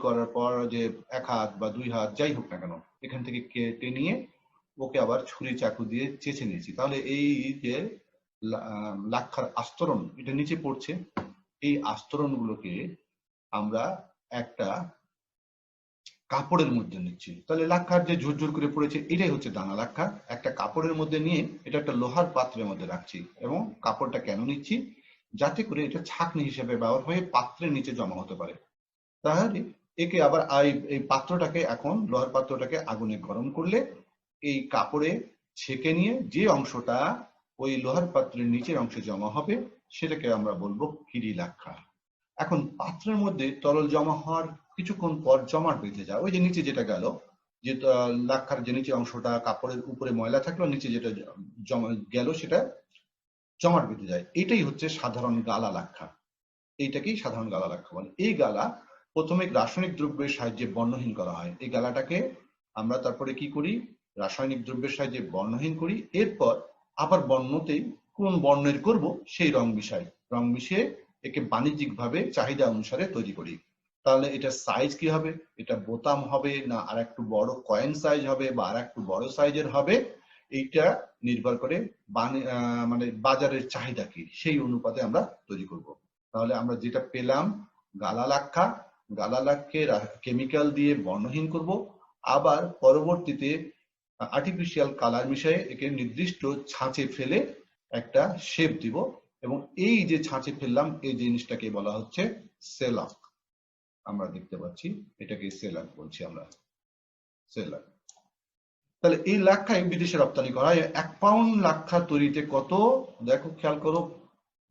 করার পর, যে 1 হাত বা 2 হাত যাই হোক না কেন, এখান থেকে কেটে নিয়ে ওকে আবার ছুরি চাকু দিয়ে চেঁচে নিয়েছি। তাহলে এই যে লাক্ষার আস্তরণ এটা নিচে পড়ছে, এই আস্তরণ গুলোকে আমরা একটা কাপড়ের মধ্যে নিচ্ছি। তাহলে লাক্ষার যে ঝুরঝুর করে পড়েছে এটাই হচ্ছে দানা লাক্ষা। একটা কাপড়ের মধ্যে নিয়ে এটা একটা লোহার পাত্রের মধ্যে রাখছি, এবং কাপড়টা কেন নিচ্ছি, যাতে করে এটা ছাঁকনি হিসেবে ব্যবহার হয়ে পাত্রের নিচে জমা হতে পারে। তাহলে একে আবার এই পাত্রটাকে, এখন লোহার পাত্রটাকে আগুনে গরম করলে এই কাপড়ে ছেঁকে নিয়ে যে অংশটা ওই লোহার পাত্রের নিচের অংশে জমা হবে সেটাকে আমরা বলবো কিরি লাক্ষা। এখন পাত্রের মধ্যে তরল জমা হওয়ার কিছুক্ষণ পর জমাট বেঁধে যায়, ওই যে নিচে যেটা গেল, যে লাক্ষার যে নিচে অংশটা, কাপড়ের উপরে ময়লা থাকলো, নিচে যেটা জমা গেল সেটা জমাট বেঁধে যায়, এটাই হচ্ছে সাধারণ গালা লাক্ষা। এইটাকেই সাধারণ গালা লাক্ষা বলে। এই গালা প্রথমে রাসায়নিক দ্রব্যের সাহায্যে বর্ণহীন করা হয়, এই গালাটাকে আমরা তারপরে কি করি, রাসায়নিক দ্রব্যের সাহায্যে বর্ণহীন করি, এরপর আবার বর্ণতেই কোন বর্ণের করব সেই রং মিশাই, রং মিশিয়ে একে বাণিজ্যিক ভাবে চাহিদা অনুসারে তৈরি করি। তাহলে এটা সাইজ কি হবে, এটা বোতাম হবে না আর একটু বড় কয়েন সাইজ হবে বা আর একটু বড় সাইজের হবে, এইটা নির্ভর করে মানে বাজারের চাহিদা কি সেই অনুপাতে আমরা তৈরি করব। তাহলে আমরা যেটা পেলাম, গালা লাক্ষা, গালা লাক্ষে কেমিক্যাল দিয়ে বর্ণহীন করব, আবার পরবর্তীতে আর্টিফিশিয়াল কালার মিশিয়ে একে নির্দিষ্ট ছাঁচে ফেলে একটা শেপ দিব, এবং এই যে ছাঁচে ফেললাম এই জিনিসটাকে বলা হচ্ছে সেলাক। আমরা দেখতে পাচ্ছি এটাকে সেলাক বলছি আমরা, সেলাক। তাহলে এই লাক্ষায় বিদেশে রপ্তানি করা হয়। 1 পাউন্ড লাক্ষা তৈরিতে কত, দেখো খেয়াল করো,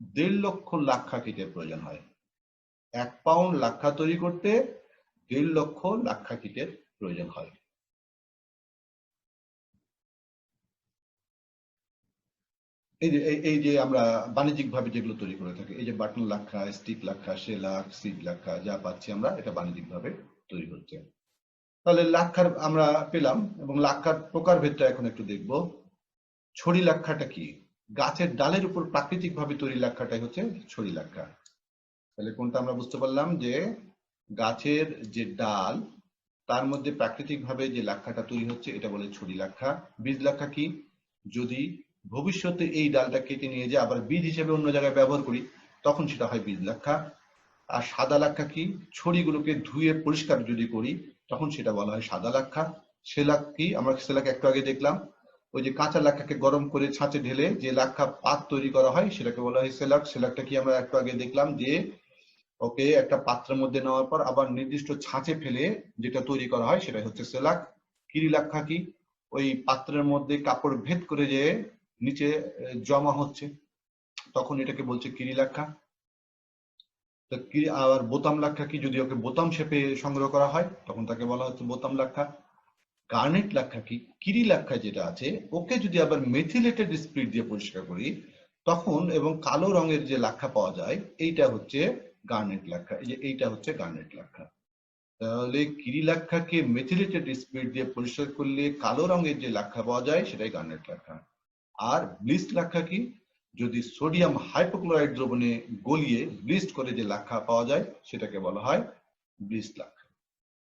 1.5 লক্ষ লাক্ষা কিটের প্রয়োজন হয়। 1 পাউন্ড লাক্ষা তৈরি করতে 1.5 লক্ষ লাক্ষা কিটের প্রয়োজন হয়। এই যে আমরা বাণিজ্যিক ভাবে যেগুলো তৈরি করে থাকি, এই যে বাটন লাক্ষা, স্টিক লাক্ষা, শেলাক, সিড লাক্ষা যা পাচ্ছি আমরা, এটা বাণিজ্যিক ভাবে তৈরি হচ্ছে। তাহলে লাক্ষার আমরা পেলাম, এবং লাক্ষার প্রকারভেদটা এখন একটু দেখব। ছড়ি লাক্ষাটা কি, গাছের ডালের উপর প্রাকৃতিক ভাবে তৈরি লাক্ষাটাই হচ্ছে ছড়ি লাক্ষা। তাহলে কোনটা আমরা বুঝতে পারলাম, যে গাছের যে ডাল তার মধ্যে প্রাকৃতিক ভাবে যে লাক্ষাটা তৈরি হচ্ছে এটা বলে ছড়ি লাক্ষা। বীজ লাক্ষা কি, যদি ভবিষ্যতে এই ডালটা কেটে নিয়ে যে আবার বীজ হিসেবে অন্য জায়গায় ব্যবহার করি তখন সেটা হয় বীজ লাক্ষা। আর সাদা লাক্ষা কি, ছড়িগুলোকে ধুয়ে পরিষ্কার যদি করি তখন সেটা বলা হয় সাদা লাক্ষা। সেলাক কি, আমরা সেলাক একটু আগে দেখলাম, ওই যে কাঁচা লাক্ষাকে গরম করে ছাঁচে ঢেলে যে লাক্ষা পাত তৈরি করা হয় সেটাকে বলা হয় সেলাক। সেলাকটা কি আমরা একটু আগে দেখলাম, যে ওকে একটা পাত্রের মধ্যে নেওয়ার পর আবার নির্দিষ্ট ছাঁচে ফেলে যেটা তৈরি করা হয় সেটাই হচ্ছে সেলাক। কিরি লাক্ষা কি, ওই পাত্রের মধ্যে কাপড় ভেদ করে যে নিচে জমা হচ্ছে তখন এটাকে বলছে কিরি লাক্ষা। তো আবার বোতাম লাক্ষা কি, যদি ওকে বোতাম শেপে সংগ্রহ করা হয় তখন তাকে বলা হচ্ছে বোতাম লাক্ষা। গার্নেট লাক্ষা কি, কিরি লাক্ষা যেটা আছে ওকে যদি আবার মেথিলেটেড স্পিরিট দিয়ে পরিষ্কার করি তখন, এবং কালো রঙের যে লাক্ষা পাওয়া যায় এইটা হচ্ছে গার্নেট লাক্ষা। এই যে এইটা হচ্ছে গার্নেট লাক্ষা। তাহলে কিরি লাক্ষাকে মেথিলেটেড স্পিরিট দিয়ে পরিষ্কার করলে কালো রঙের যে লাক্ষা পাওয়া যায় সেটাই গার্নেট লাক্ষা। আর ব্লিচ লাক্ষা কি, যদি সোডিয়াম হাইপোক্লোরাইড দ্রবণে গলিয়ে ব্লিচ করে যে লাক্ষা পাওয়া যায় সেটাকে বলা হয় ব্লিচ লাক্ষা।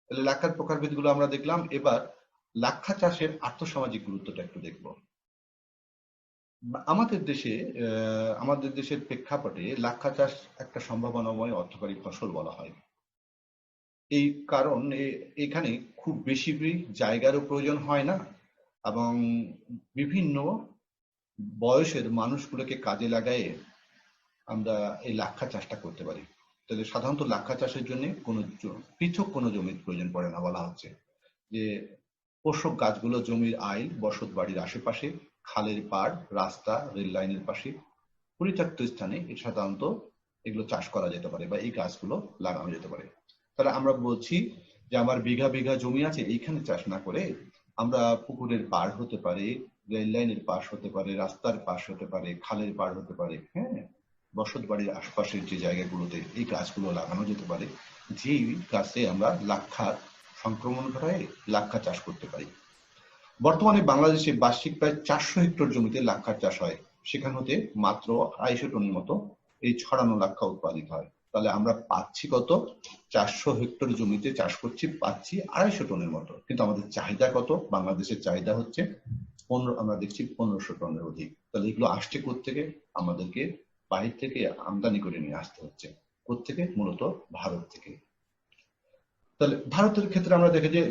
তাহলে লাক্ষার প্রকারভেদ গুলো আমরা দেখলাম। এবার লাক্ষা চাষের আর্থসামাজিক গুরুত্বটা একটু দেখব। আমাদের দেশের প্রেক্ষাপটে লাক্ষা চাষ একটা সম্ভাবনাময় অর্থকরী ফসল বলা হয়। এই কারণ এখানে খুব বেশি জায়গারও প্রয়োজন হয় না, এবং বিভিন্ন বয়সের মানুষগুলোকে কাজে লাগায়ে আমরা এই লাক্ষা চাষটা করতে পারি। তাহলে সাধারণত লাক্ষা চাষের জন্য কোনো পৃথক কোনো জমির প্রয়োজন পড়ে না। বলা হচ্ছে যে পোষক গাছগুলো জমির আইল, বসত বাড়ির আশেপাশে, খালের পাড়, রাস্তা, রেল লাইনের পাশে, পরিত্যক্ত স্থানে সাধারণত এগুলো চাষ করা যেতে পারে বা এই গাছগুলো লাগানো যেতে পারে। তাহলে আমরা বলছি যে আমার বিঘা বিঘা জমি আছে, এইখানে চাষ না করে আমরা পুকুরের পাড় হতে পারে, রেল লাইনের পাশ হতে পারে, রাস্তার পাশ হতে পারে, খালের পাড় হতে পারে, হ্যাঁ, বসত বাড়ির আশপাশের যে জায়গাগুলোতে এই গাছগুলো লাগানো যেতে পারে, যেই গাছে আমরা লাক্ষার সংক্রমণ ঘটায় লাক্ষা চাষ করতে পারি। বর্তমানে বাংলাদেশে বার্ষিক প্রায় 400 হেক্টর জমিতে লাক্ষার চাষ হয়। সেখান হতে মাত্র 250 টনের মতো এই ছড়ানো লাক্ষা উৎপাদিত হয়। তাহলে আমরা পাচ্ছি কত? 400 হেক্টর জমিতে চাষ করছি, পাচ্ছি 250 টনের মতো। কিন্তু আমাদের চাহিদা কত? বাংলাদেশের চাহিদা হচ্ছে আমরা দেখছি 1500 টনের অধিক। তাহলে এগুলো আসছে কোত্থেকে? আমাদেরকে বাহির থেকে আমদানি করে নিয়ে আসতে হচ্ছে। কোত্থেকে? মূলত ভারত থেকে। তাহলে ভারতের ক্ষেত্রে আমরা দেখি যে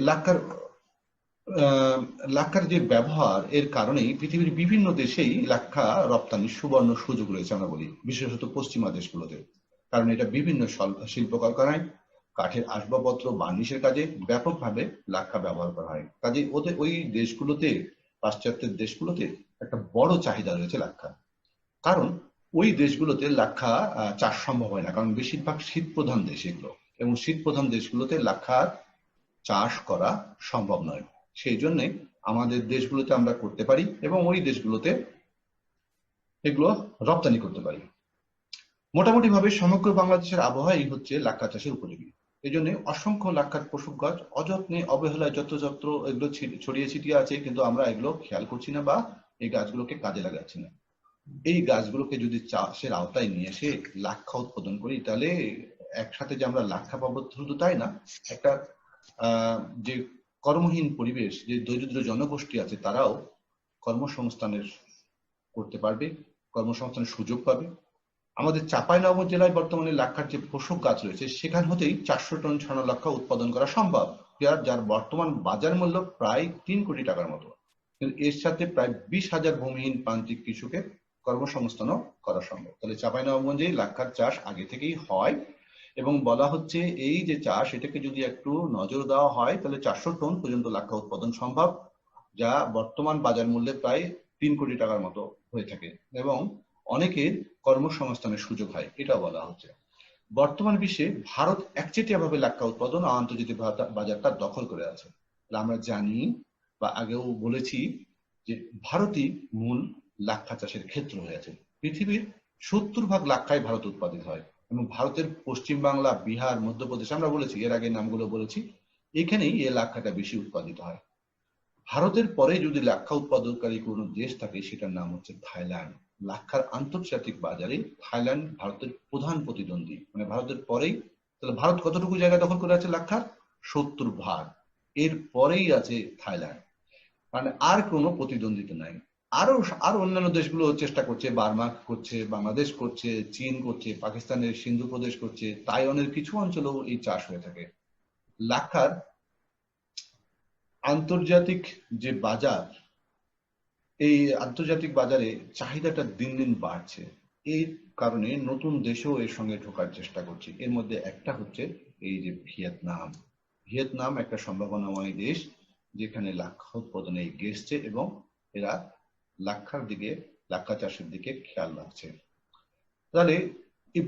লাক্ষার যে ব্যবহার এর কারণেই পৃথিবীর বিভিন্ন দেশেই লাক্ষা রপ্তানির সুবর্ণ সুযোগ রয়েছে আমরা বলি, বিশেষত পশ্চিমা দেশগুলোতে। কারণ এটা বিভিন্ন শিল্প কারখানায় কাঠের আসবাবপত্র, বার্নিশের কাজে ব্যাপকভাবে লাক্ষা ব্যবহার করা হয়। কাজে ওদের ওই দেশগুলোতে, পাশ্চাত্যের দেশগুলোতে একটা বড় চাহিদা রয়েছে লাক্ষা। কারণ ওই দেশগুলোতে লাক্ষা চাষ সম্ভব হয় না, কারণ বেশিরভাগ শীত প্রধান দেশ এগুলো, এবং শীত প্রধান দেশগুলোতে লাক্ষা চাষ করা সম্ভব নয়। সেই জন্য আমাদের দেশগুলোতে আমরা করতে পারি এবং ওই দেশগুলোতে এগুলো রপ্তানি করতে পারি। মোটামুটি ভাবে সমগ্র বাংলাদেশের আবহাওয়াই হচ্ছে লাক্ষা চাষের উপযোগী। এই জন্য অসংখ্য লাক্ষার পোষক গাছ অযত্নে অবহেলায় যত্রতত্র এগুলো ছড়িয়ে ছিটিয়ে আছে, কিন্তু আমরা এগুলো খেয়াল করছি না বা এই গাছগুলোকে কাজে লাগাচ্ছি না। এই গাছগুলোকে যদি চাষের আওতায় নিয়ে এসে লাক্ষা উৎপাদন করি, তাহলে একসাথে যে আমরা লাক্ষা পাবো শুধু তাই না, একটা যে কর্মহীন পরিবেশ, যে দরিদ্র জনগোষ্ঠী আছে তারাও কর্মসংস্থানের করতে পারবে, কর্মসংস্থানের সুযোগ পাবে। আমাদের চাঁপাইনবাবগঞ্জ জেলায় বর্তমানে লাক্ষার যে পোষক গাছ রয়েছে সেখান হতেই 400 টন ছানা লাক্ষা উৎপাদন করা সম্ভব, যার বর্তমান বাজার মূল্য প্রায় 3 কোটি টাকার মতো। কিন্তু এর সাথে প্রায় 20,000 ভূমিহীন প্রান্তিক কৃষকের কর্মসংস্থানও করা সম্ভব। তাহলে চাঁপাইনবাবগঞ্জে লাক্ষার চাষ আগে থেকেই হয়, এবং বলা হচ্ছে এই যে চাষ, এটাকে যদি একটু নজর দেওয়া হয় তাহলে 400 টন পর্যন্ত লাক্ষা উৎপাদন সম্ভব, যা বর্তমান বাজার মূল্যে প্রায় 3 কোটি টাকার মতো হয়ে থাকে, এবং অনেকের কর্মসংস্থানের সুযোগ হয়, এটা বলা হচ্ছে। বর্তমান বিশ্বে ভারত একচেটিয়া ভাবে লাক্ষা উৎপাদন ও আন্তর্জাতিক বাজারটা দখল করে আছে। আমরা জানি বা আগেও বলেছি যে ভারতই মূল লাক্ষা চাষের ক্ষেত্র হয়ে আছে। পৃথিবীর 70% লাক্ষাই ভারত উৎপাদিত হয়, এবং ভারতের পশ্চিম বাংলা, বিহার, মধ্যপ্রদেশ, আমরা বলেছি এর আগে নামগুলো বলেছি, এখানেই এই লাক্ষাটা বেশি উৎপাদিত হয়। ভারতের পরে যদি লাক্ষা উৎপাদনকারী কোনো দেশ থাকে সেটার নাম হচ্ছে থাইল্যান্ড। লাক্ষার আন্তর্জাতিক বাজারে থাইল্যান্ড ভারতের প্রধান প্রতিদ্বন্দ্বী, মানে ভারতের পরেই। তাহলে ভারত কতটুকু জায়গা দখল করে আছে লাক্ষার? 70%। এর পরেই আছে থাইল্যান্ড, মানে আর কোনো প্রতিদ্বন্দ্বিতা নাই। আরো আরো অন্যান্য দেশগুলো চেষ্টা করছে, বার্মা করছে, বাংলাদেশ করছে, চীন করছে, পাকিস্তানের সিন্ধু প্রদেশ করছে, তাইওয়ানের কিছু অঞ্চলেও এই চাষ হয়ে থাকে। লাক্ষার আন্তর্জাতিক যে বাজার, এই আন্তর্জাতিক বাজারে চাহিদাটা দিন দিন বাড়ছে। এই কারণে নতুন দেশেও এর সঙ্গে ঢোকার চেষ্টা করছে। এর মধ্যে একটা হচ্ছে এই যে ভিয়েতনাম। ভিয়েতনাম একটা সম্ভাবনাময় দেশ, যেখানে লাক্ষা উৎপাদনে এগিয়ে এসছে, এবং এরা লাক্ষা চাষের দিকে খেয়াল রাখছে। তাহলে এই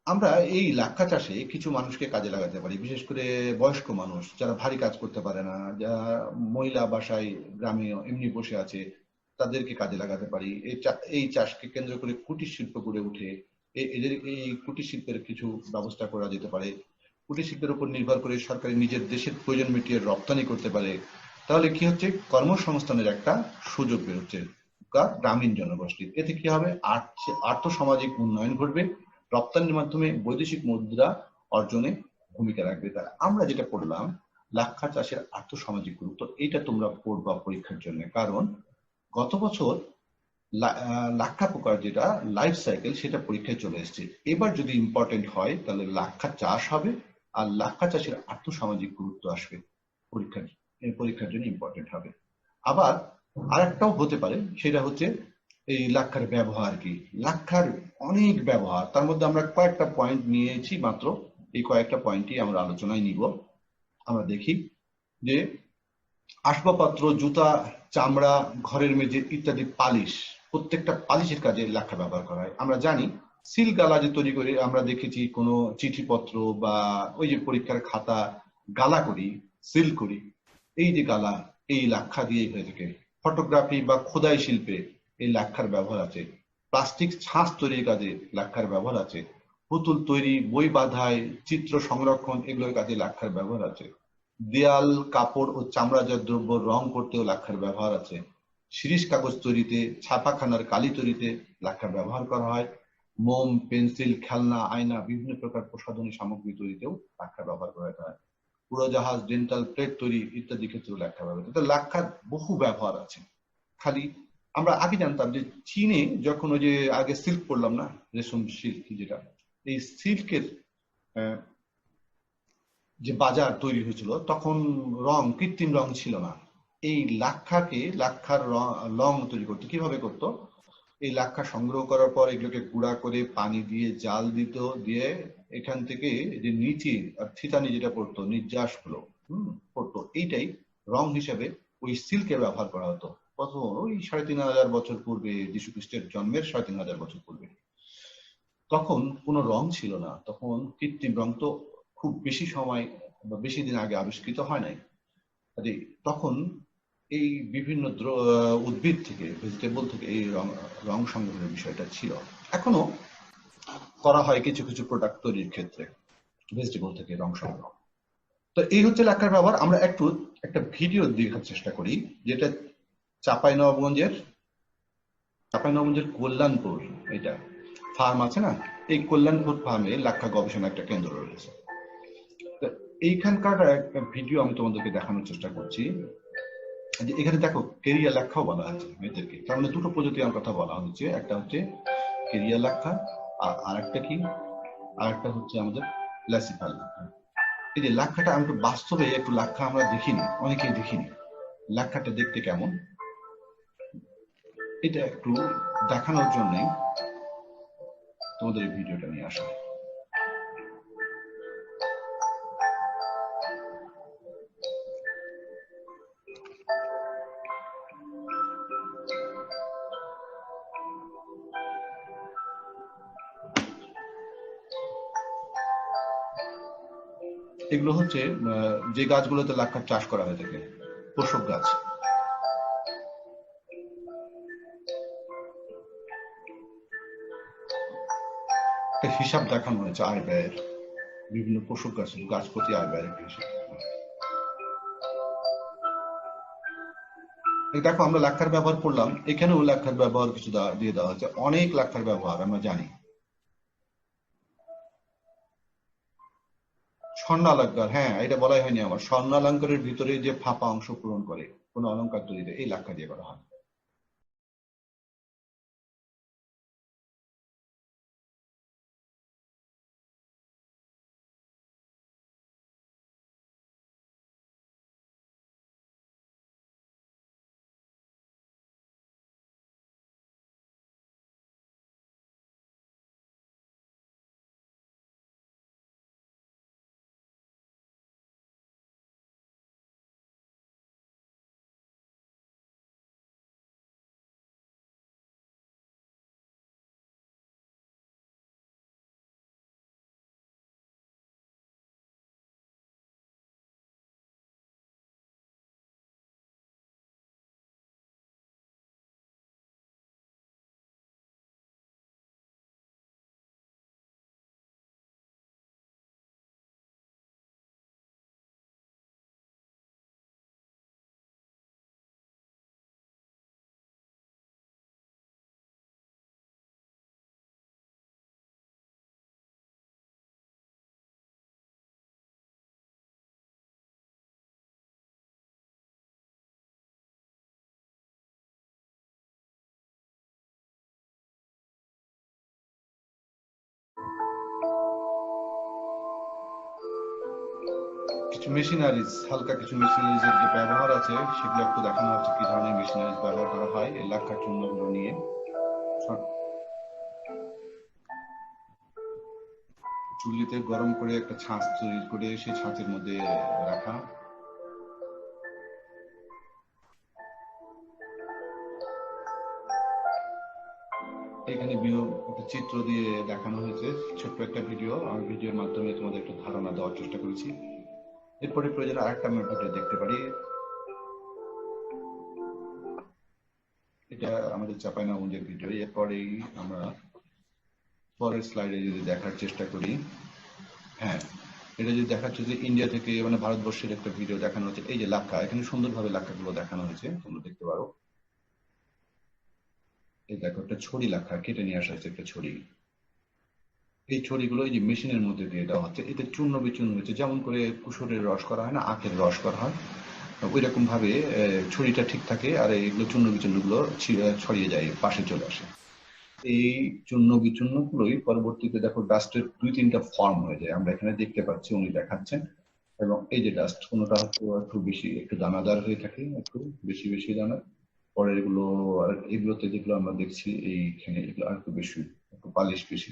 আমরা এই লাক্ষা চাষে কিছু মানুষকে কাজে লাগাতে পারি, বিশেষ করে বয়স্ক মানুষ যারা ভারী কাজ করতে পারে না, যারা মহিলা বাসায় গ্রামে এমনি বসে আছে, তাদেরকে কাজে লাগাতে পারি। এই চাষকে কেন্দ্র করে কুটির শিল্প গড়ে উঠে, এদের এই কুটির শিল্পের কিছু ব্যবস্থা করা যেতে পারে। কুটির শিল্পের উপর নির্ভর করে সরকারি নিজের দেশের প্রয়োজন মিটিয়ে রপ্তানি করতে পারে। তাহলে কি হচ্ছে, কর্মসংস্থানের একটা সুযোগ বেরোচ্ছে গ্রামীণ জনগোষ্ঠীর। এতে কি হবে, আর্থসামাজিক উন্নয়ন ঘটবে, রপ্তানির মাধ্যমে বৈদেশিক মুদ্রা অর্জনে ভূমিকা রাখবে তারা। আমরা যেটা পড়লাম লাক্ষা চাষের আর্থসামাজিক গুরুত্ব, এটা তোমরা পড়বা পরীক্ষার জন্য, কারণ গত বছর লাক্ষা পোকার যেটা লাইফ সাইকেল সেটা পরীক্ষায় চলে এসেছে। এবার যদি ইম্পর্টেন্ট হয় তাহলে লাক্ষা চাষ হবে, আর লাক্ষা চাষের আর্থসামাজিক গুরুত্ব আসবে পরীক্ষার পরীক্ষার জন্য ইম্পর্টেন্ট হবে। আবার আরেকটাও হতে পারে, সেটা হচ্ছে এই লাক্ষার ব্যবহার কি। লাক্ষার অনেক ব্যবহার, তার মধ্যে আমরা কয়েকটা পয়েন্ট নিয়েছি মাত্র। এই কয়েকটা পয়েন্টই আমরা আলোচনায় নিব। আমরা দেখি যে আসবাবপত্র, জুতা, চামড়া, ঘরের মেঝে ইত্যাদি পালিশ, প্রত্যেকটা পালিশের কাজে লাক্ষা ব্যবহার করা হয়। আমরা জানি সিল গালা যে তৈরি করে, আমরা দেখেছি কোনো চিঠিপত্র বা ওই যে পরীক্ষার খাতা গালা করি, সিল করি, এই যে গালা, এই লাক্ষা দিয়েই হয়ে থাকে। ফটোগ্রাফি বা খোদাই শিল্পে এই লাক্ষার ব্যবহার আছে। প্লাস্টিক ছাঁচ তৈরির কাজে লাক্ষার ব্যবহার আছে। পুতুল তৈরি, বই বাঁধাই, চিত্র সংরক্ষণ, এগুলোর কাজে লাক্ষার ব্যবহার আছে। দেয়াল, কাপড় ও চামড়াজাত দ্রব্য রং করতেও লাক্ষার ব্যবহার আছে। শিরীষ কাগজ তৈরিতে, ছাপাখানার কালি তৈরিতে লাক্ষার ব্যবহার করা হয়। মোম, পেন্সিল, খেলনা, আয়না, বিভিন্ন প্রকার প্রসাধনী সামগ্রী তৈরিতেও লাক্ষার ব্যবহার করা হয়। উড়োজাহাজ, ডেন্টাল প্লেট তৈরি ইত্যাদি ক্ষেত্রেও লাক্ষা ব্যবহার হয়। লাক্ষার বহু ব্যবহার আছে। খালি আমরা আগে জানতাম যে চীনে যখন ওই যে আগে সিল্ক পড়লাম না, রেশম সিল্ক যেটা, এই সিল্কের যে বাজার তৈরি হয়েছিল তখন কৃত্রিম রং ছিল না। এই লাক্ষার রং তৈরি করতো কিভাবে করতো, এই লাক্ষা সংগ্রহ করার পর এগুলোকে গুঁড়া করে পানি দিয়ে জাল দিত, দিয়ে এখান থেকে যে নিচে থিতানি যেটা পড়তো, নির্যাস গুলো পড়তো, এইটাই রং হিসেবে ওই সিল্কে ব্যবহার করা হতো। কত, ওই ৩,৫০০ বছর পূর্বে, যীশু খ্রিস্টের জন্মের ৩,৫০০ বছর পূর্বে। তখন কোনো রং ছিল না, তখন কৃত্রিম রং তো খুব বেশি সময় বা বেশি দিন আগে আবিষ্কৃত হয় নাই। তখন এই বিভিন্ন উদ্ভিদ থেকে, ভেজিটেবল থেকে এই রং সংগ্রহের বিষয়টা ছিল। এখনো করা হয় কিছু কিছু প্রোডাক্ট তৈরির ক্ষেত্রে ভেজিটেবল থেকে রং সংগ্রহ। তো এই হচ্ছে লাক্ষার ব্যবহার। আমরা একটা ভিডিও দেখার চেষ্টা করি, যেটা চাঁপাইনবাবগঞ্জের কল্যাণপুর, এটা ফার্ম আছে না, এই কল্যাণপুর ফার্মে লাক্ষা গবেষণা একটা কেন্দ্র রয়েছে। এইখানকার একটা ভিডিও আমি তোমাদেরকে দেখানোর চেষ্টা করছি। এখানে দেখো কেরিয়া লাক্ষাও বলা আছে এদেরকে, তার মানে দুটো প্রজাতি আমার কথা বলা হচ্ছে। একটা হচ্ছে কেরিয়া লাক্ষা, আর একটা কি, আর একটা হচ্ছে আমাদের লাসিফাল লাক্ষা। এই যে লাক্ষাটা, আমি তো বাস্তবে একটু লাক্ষা আমরা দেখিনি, অনেকেই দেখিনি। লাক্ষাটা দেখতে কেমন, এটা একটু দেখানোর জন্য তোমাদের এই ভিডিওটা নিয়ে আসা। এগুলো হচ্ছে যে গাছগুলোতে লাক্ষার চাষ করা হয়ে থাকে, তোষক গাছ। একটা হিসাব দেখানো হয়েছে আয় ব্যয়ের, বিভিন্ন পশু গাছ প্রতি আয় ব্যয়ের একটা হিসাব। দেখো আমরা লাক্ষার ব্যবহার করলাম, এখানেও লাক্ষার ব্যবহার কিছু দিয়ে দেওয়া হচ্ছে, অনেক লাক্ষার ব্যবহার আমরা জানি। স্বর্ণালঙ্কার, হ্যাঁ এটা বলাই হয়নি আমার, স্বর্ণালঙ্কারের ভিতরে যে ফাঁপা অংশ পূরণ করে কোন অলঙ্কার তৈরিতে, এই লাক্ষা দিয়ে করা হয়। নেক্সট মেশিনারিজ, হালকা কিছু মেশিনারিজের যে ব্যবহার আছে সেগুলো একটু দেখানো হচ্ছে কি ধরনের মেশিনারিজ ব্যবহার করা হয় এই লাক্ষা চূর্ণগুলো নিয়ে। চুল্লিতে গরম করে একটা ছাঁচ তৈরি করে সেই ছাঁচের মধ্যে রাখা। এখানে একটা চিত্র দিয়ে দেখানো হয়েছে, ছোট্ট একটা ভিডিও। আমি ভিডিওর মাধ্যমে তোমাদের একটা ধারণা দেওয়ার চেষ্টা করেছি। এরপরে প্রয়োজনে আরেকটা আমরা ভিডিও দেখতে পারি। এটা আমাদের চাঁপাইনবাবগঞ্জের ভিডিও। এরপরেই আমরা পরের স্লাইডে যদি দেখার চেষ্টা করি, হ্যাঁ এটা যদি দেখাচ্ছে যে ইন্ডিয়া থেকে মানে ভারতবর্ষের একটা ভিডিও দেখানো হচ্ছে। এই যে লাক্ষা, এখানে সুন্দরভাবে লাক্ষাগুলো দেখানো হয়েছে, তোমরা দেখতে পারো। এই দেখো একটা ছড়ি লাক্ষা কেটে নিয়ে আসা হয়েছে, একটা ছড়ি। এই ছড়িগুলো এই যে মেশিনের মধ্যে দিয়ে দেওয়া হচ্ছে, এতে চূর্ণ বিচূর্ণ হচ্ছে। যেমন করে কুসুরের রস করা হয় না, আখের রস করা হয়, ওই রকম ভাবে ছড়িটা ঠিক থাকে আর এগুলো চূর্ণ বিচূর্ণ গুলো ছড়িয়ে যায়, পাশে চলে আসে। এই চূর্ণ বিচূর্ণ গুলোই পরবর্তীতে দেখো ডাস্টের 2-3টা ফর্ম হয়ে যায়। আমরা এখানে দেখতে পাচ্ছি, উনি দেখাচ্ছেন। এবং এই যে ডাস্ট, কোনোটা হয়তো একটু বেশি, একটু দানাদার হয়ে থাকে, একটু বেশি বেশি দানা। পরে এগুলোতে যেগুলো আমরা দেখছি এইখানে, এগুলো আর একটু বেশি, একটু পালিশ বেশি,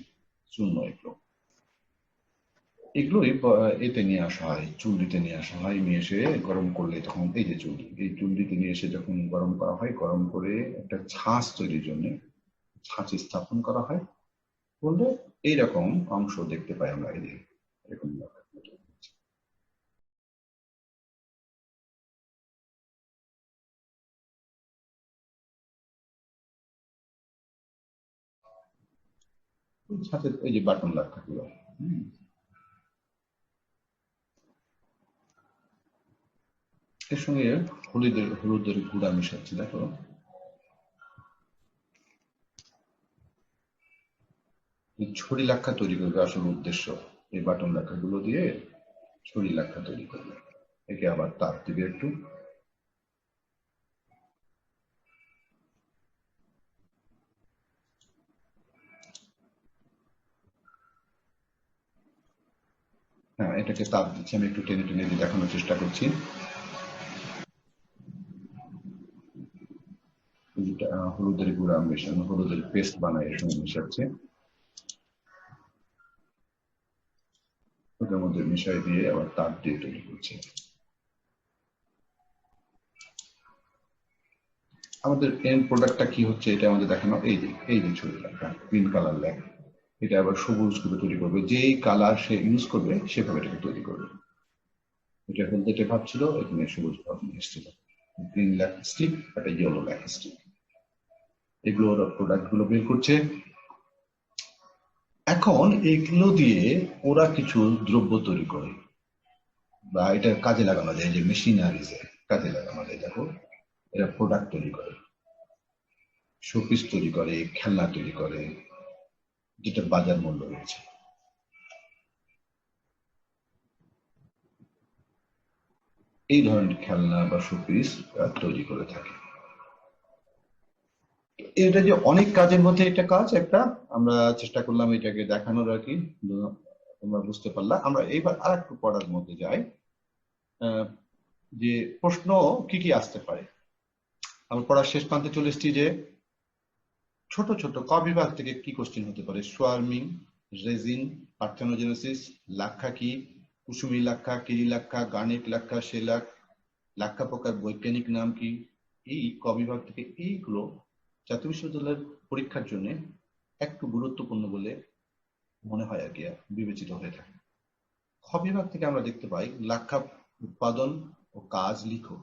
চূর্ণ এগুলো। এগুলোই এতে নিয়ে আসা হয়, চুল্লিতে নিয়ে আসা হয়। নিয়ে এসে গরম করলে তখন এই যে চুল্লি, এই চুল্লিতে নিয়ে এসে যখন গরম করা হয়, গরম করে একটা ছাঁচ তৈরির জন্য ছাঁচে স্থাপন করা হয়, বললে এইরকম অংশ দেখতে পাই আমরা। এই যে এরকম ছাঁচের এই যে বাটন লাক্ষাগুলো। এর সঙ্গে হলুদের গুঁড়া মিশাচ্ছি, দেখো। ছড়ি লাক্ষা তৈরি করবে আসল উদ্দেশ্য, এই বাটন লাক্ষাগুলো দিয়ে ছড়ি লাক্ষা তৈরি করবে। একে আবার তাপ দিবে একটু। হ্যাঁ, এটাকে তাপ দিচ্ছি আমি, একটু টেনে টেনে দিয়ে দেখানোর চেষ্টা করছি। হলুদের গুঁড়া মেশানো, হলুদের পেস্ট বানায় এর সঙ্গে মেশাচ্ছে, ওটার মধ্যে মিশাই দিয়ে আবার তাপ দিয়ে তৈরি করছে। আমাদের এন্ড প্রোডাক্টটা কি হচ্ছে এটা আমাদের দেখানো। এই যে ছবি লেখা গ্রিন কালার লেখা, এটা আবার সবুজ করে তৈরি করবে। যেই কালার সে ইউজ করবে সেভাবে এটাকে তৈরি করবে। এটা হলদেটে ভাব ছিল, এখানে সবুজ ভাব নিয়ে এসেছিল। গ্রিন ল্যাক স্টিক, একটা ইয়েলো ল্যাক স্টিক, এগুলো ওরা প্রোডাক্ট গুলো বের করছে। এখন এগুলো দিয়ে ওরা কিছু দ্রব্য তৈরি করে, বা এটা কাজে লাগানো যায়, যে মেশিনারিজে কাজে লাগানো যায়। দেখো এরা প্রোডাক্ট তৈরি করে, শোপিস তৈরি করে, খেলনা তৈরি করে, যেটা বাজার মূল্য রয়েছে। এই ধরনের খেলনা বা শোপিস তৈরি করে থাকে। এটা যে অনেক কাজের মধ্যে একটা কাজ, একটা আমরা চেষ্টা করলাম এটাকে দেখানোর আর কি, তোমরা বুঝতে পারলা। আমরা এইবার আর একটু পড়ার মধ্যে যাই, যে প্রশ্ন কি কি আসতে পারে। আমরা পড়ার শেষ প্রান্তে চলে এসেছি, যে ছোট ছোট ক বিভাগ থেকে কি কোশ্চেন হতে পারে। সোয়ার্মিং, রেজিন, পার্থেনোজেনেসিস, লাক্ষা কি, কুসুমি লাক্ষা, কিরি লাক্ষা, গার্নেট লাক্ষা, শেলাক, লাক্ষা পোকার বৈজ্ঞানিক নাম কি। এই ক বিভাগ থেকে এইগুলো জাতীয় বিশ্ববিদ্যালয়ের পরীক্ষার জন্য একটু গুরুত্বপূর্ণ বলে মনে হয় আর কি, বিবেচিত হয়ে থাকে। খ বিভাগ থেকে আমরা দেখতে পাই লাক্ষা উৎপাদন ও কাজ লিখো,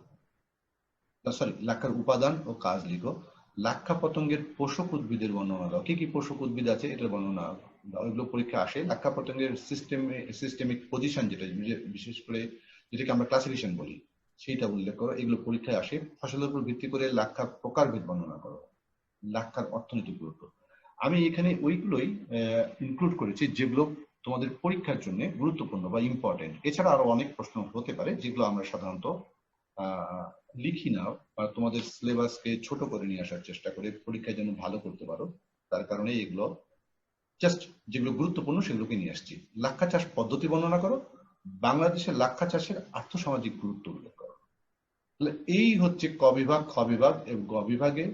সরি, লাক্ষার উপাদান ও কাজ লিখো। লাক্ষা পতঙ্গের পোষক উদ্ভিদের বর্ণনা দাও। কি কি পোষক উদ্ভিদ আছে এটার বর্ণনা দাও। এগুলো পরীক্ষা আসে। লাক্ষা পতঙ্গের সিস্টেমিক পজিশন, যেটা বিশেষ করে যেটাকে আমরা ক্লাসিফিকেশন বলি, সেইটা উল্লেখ করো। এগুলো পরীক্ষায় আসে। ফসলের উপর ভিত্তি করে লাক্ষা প্রকারভেদ বর্ণনা করো। লাক্ষার অর্থনৈতিক গুরুত্ব। আমি এখানে ওইগুলোই ইনক্লুড করেছি যেগুলো তোমাদের পরীক্ষার জন্য গুরুত্বপূর্ণ বা ইম্পর্টেন্ট। এছাড়া আরো অনেক প্রশ্ন হতে পারে যেগুলো আমরা সাধারণত লিখি না, বা তোমাদের সিলেবাসকে ছোট করে নিয়ে আসার চেষ্টা করে পরীক্ষায় যেন ভালো করতে পারো, তার কারণে এগুলো জাস্ট যেগুলো গুরুত্বপূর্ণ সেগুলোকে নিয়ে আসছি। লাক্ষা চাষ পদ্ধতি বর্ণনা করো, বাংলাদেশের লাক্ষা চাষের আর্থসামাজিক গুরুত্ব উল্লেখ করো। তাহলে এই হচ্ছে ক বিভাগ, খ বিভাগ এবং গ বিভাগে